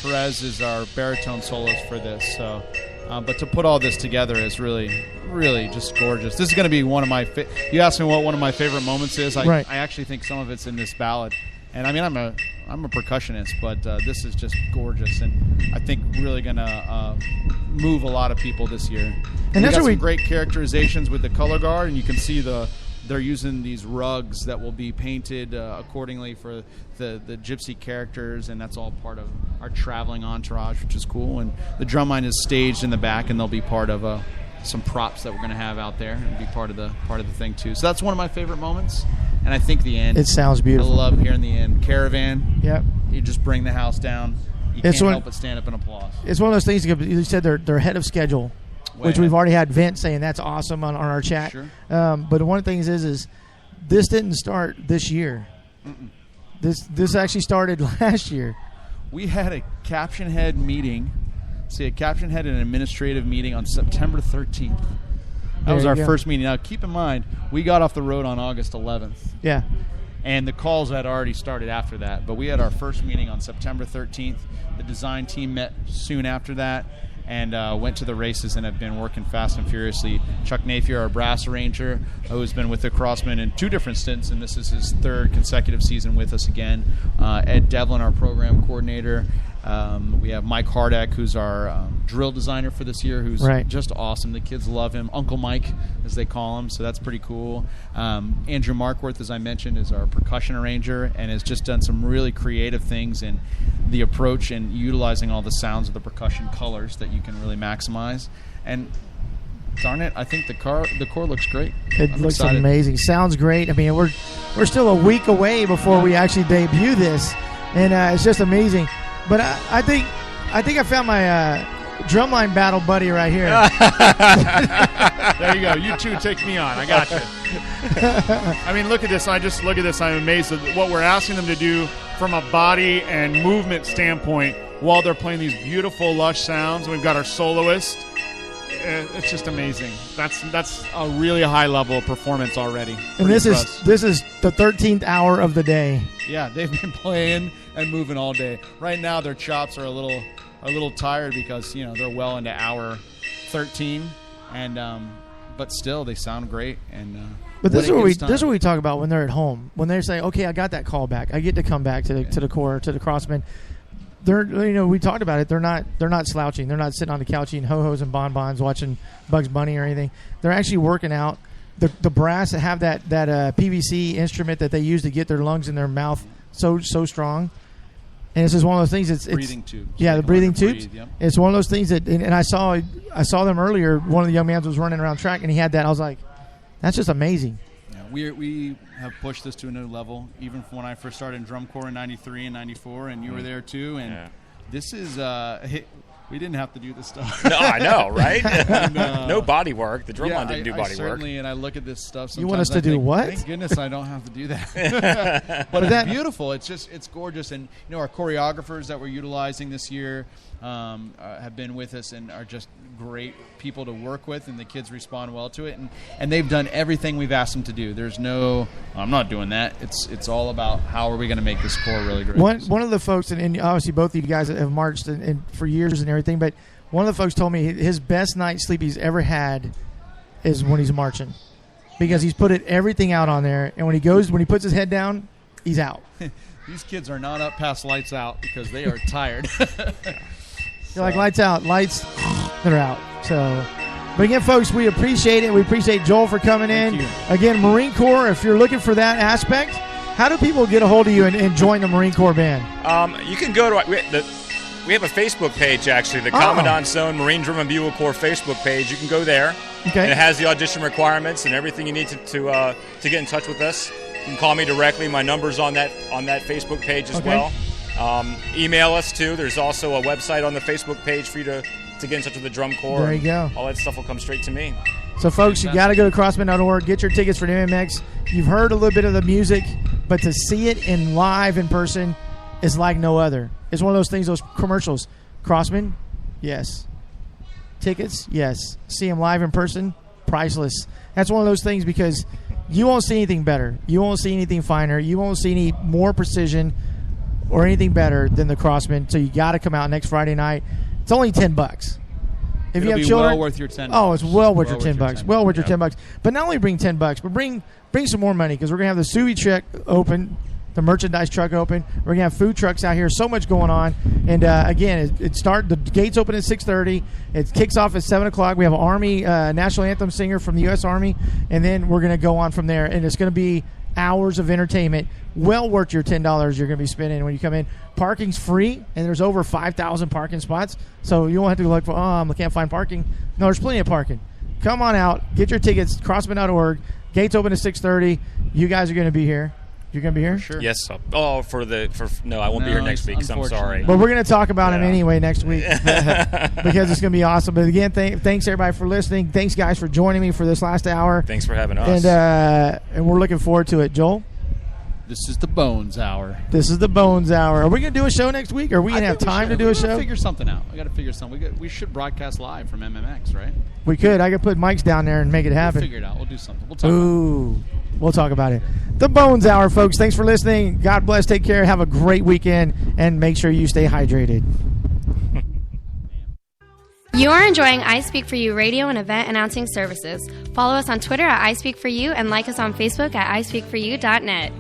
Speaker 3: Perez is our baritone soloist for this. So, but to put all this together is really, really just gorgeous. This is going to be one of my. You asked me what one of my favorite moments is. I actually think some of it's in this ballad. And I mean, I'm a percussionist, but this is just gorgeous, and I think really going to move a lot of people this year. And that's some great characterizations with the color guard, and you can see they're using these rugs that will be painted accordingly for the gypsy characters, and that's all part of our traveling entourage, which is cool. And the drum line is staged in the back, and they'll be part of some props that we're going to have out there and be part of the thing too. So that's one of my favorite moments, and I think the end.
Speaker 2: It sounds beautiful.
Speaker 3: I love hearing the end. Caravan.
Speaker 2: Yep.
Speaker 3: You just bring the house down. You can't help but stand up and applause.
Speaker 2: It's one of those things. You said they're ahead of schedule. Which we've already had Vince saying that's awesome on our chat.
Speaker 3: Sure.
Speaker 2: But one of the things is this didn't start this year.
Speaker 3: Mm-mm.
Speaker 2: This actually started last year.
Speaker 3: We had a caption head meeting. A caption head and an administrative meeting on September 13th. That was our first meeting. Now, keep in mind, we got off the road on August 11th.
Speaker 2: Yeah.
Speaker 3: And the calls had already started after that. But we had our first meeting on September 13th. The design team met soon after that and went to the races and have been working fast and furiously. Chuck Napier, our brass arranger, who's been with the Crossmen in 2 different stints, and this is his 3rd consecutive season with us again. Ed Devlin, our program coordinator. We have Mike Hardak, who's our drill designer for this year, who's just awesome. The kids love him. Uncle Mike, as they call him, so that's pretty cool. Andrew Markworth, as I mentioned, is our percussion arranger and has just done some really creative things in the approach and utilizing all the sounds of the percussion colors that you can really maximize. And darn it, I think the core looks great.
Speaker 2: It looks amazing. Sounds great. I mean, we're still a week away before we actually debut this, and it's just amazing. But I think I found my drumline battle buddy right here.
Speaker 4: There you go. You two take me on. I got you. I mean, look at this. I'm amazed at what we're asking them to do from a body and movement standpoint while they're playing these beautiful, lush sounds. And we've got our soloist. It's just amazing. That's a really high level of performance already.
Speaker 2: And this is the 13th hour of the day.
Speaker 3: Yeah, they've been playing and moving all day. Right now, their chops are a little tired because they're well into hour 13, and but still they sound great. And
Speaker 2: but this is what we talk about when they're at home. When they're saying, "Okay, I got that call back. I get to come back to the core, to the Crossmen." They're we talked about it. They're not slouching. They're not sitting on the couch eating ho-hos and bonbons watching Bugs Bunny or anything. They're actually working out. The brass have that PVC instrument that they use to get their lungs in their mouth so strong. And it's just one of those things. It's
Speaker 3: breathing tubes.
Speaker 2: Yeah, the breathing tubes.
Speaker 3: Breathe, yep.
Speaker 2: It's one of those things that, and I saw them earlier. One of the young men was running around track, and he had that. I was like, that's just amazing.
Speaker 3: Yeah, we have pushed this to a new level, even from when I first started in drum corps in '93 and '94, and you were there too. And this is we didn't have to do this stuff.
Speaker 5: No, I know, right? And, no body work. The drumline didn't do body
Speaker 3: work.
Speaker 5: work.
Speaker 3: And I look at this stuff.
Speaker 2: You want us to do what?
Speaker 3: Thank goodness I don't have to do that. But it's beautiful. It's gorgeous. And our choreographers that we're utilizing this year have been with us and are just great people to work with, and the kids respond well to it. And they've done everything we've asked them to do. There's no, I'm not doing that. It's all about how are we going to make this corps really great.
Speaker 2: One of the folks, and obviously both of you guys have marched and for years and everything, but one of the folks told me his best night's sleep he's ever had is when he's marching, because he's put everything out on there, and when he puts his head down, he's out.
Speaker 3: These kids are not up past lights out because they are tired.
Speaker 2: You're like, lights out, lights, they're out. So, but again, folks, we appreciate it. We appreciate Joel for coming in.
Speaker 3: Thank you.
Speaker 2: Again, Marine Corps, if you're looking for that aspect, how do people get a hold of you and join the Marine Corps band?
Speaker 5: You can go to we have a Facebook page, actually, the Commandant's Zone Marine Drum and Bugle Corps Facebook page. You can go there.
Speaker 2: Okay.
Speaker 5: And it has the audition requirements and everything you need to get in touch with us. You can call me directly. My number's on that Facebook page as well. Email us too. There's also a website on the Facebook page for you to get in touch with the drum corps.
Speaker 2: There you go.
Speaker 5: All that stuff will come straight to me.
Speaker 2: So, folks, you got to go to crossman.org. Get your tickets for the MMX. You've heard a little bit of the music, but to see it live in person is like no other. It's one of those things, those commercials. Crossman, yes. Tickets, yes. See them live in person, priceless. That's one of those things because you won't see anything better. You won't see anything finer. You won't see any more precision or anything better than the Crossman. So you got to come out next Friday night. It's only $10. If you have children,
Speaker 3: well worth your $10.
Speaker 2: Oh, it's well worth your $10. Well worth your $10. But not only bring $10, but bring some more money, because we're gonna have the Suey truck open, the merchandise truck open. We're gonna have food trucks out here. So much going on. And again, the gates open at 6:30. It kicks off at 7:00. We have an Army national anthem singer from the U.S. Army, and then we're gonna go on from there. And it's gonna be hours of entertainment. Well worth your $10 you're going to be spending when you come in. Parking's free, and there's over 5,000 parking spots, so you won't have to look for, I can't find parking. No, there's plenty of parking. Come on out. Get your tickets, crossman.org. Gates open at 6:30. You guys are going to be here. You're going to be here?
Speaker 5: Sure. Yes. No, I won't be here next week, so I'm sorry.
Speaker 2: But we're going to talk about him anyway next week because it's going to be awesome. But again, thanks everybody for listening. Thanks, guys, for joining me for this last hour.
Speaker 5: Thanks for having us.
Speaker 2: And we're looking forward to it. Joel?
Speaker 3: This is the Bones Hour.
Speaker 2: This is the Bones Hour. Are we going to do a show next week? Or are we going to have time to do a show?
Speaker 3: We got to figure something out. We got to figure something. We should broadcast live from MMX, right?
Speaker 2: We could. I could put mics down there and make it happen.
Speaker 3: We'll figure it out. We'll do something. We'll talk about it.
Speaker 2: We'll talk about it. The Bones Hour, folks. Thanks for listening. God bless. Take care. Have a great weekend. And make sure you stay hydrated.
Speaker 6: You are enjoying I Speak For You radio and event announcing services. Follow us on Twitter at I Speak For You and like us on Facebook at ispeakforyou.net.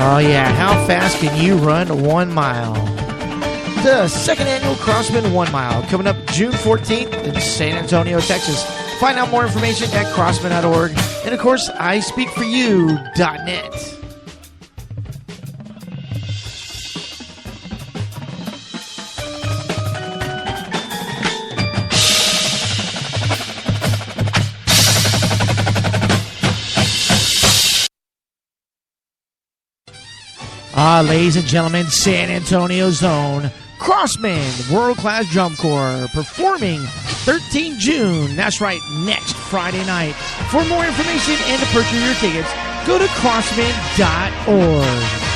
Speaker 2: Oh, yeah. How fast can you run 1 mile? The second annual Crossman 1 Mile coming up June 14th in San Antonio, Texas. Find out more information at crossman.org and, of course, ispeakforyou.net. Ladies and gentlemen, San Antonio Zone, Crossman, world-class drum corps, performing 13 June. That's right, next Friday night. For more information and to purchase your tickets, go to crossman.org.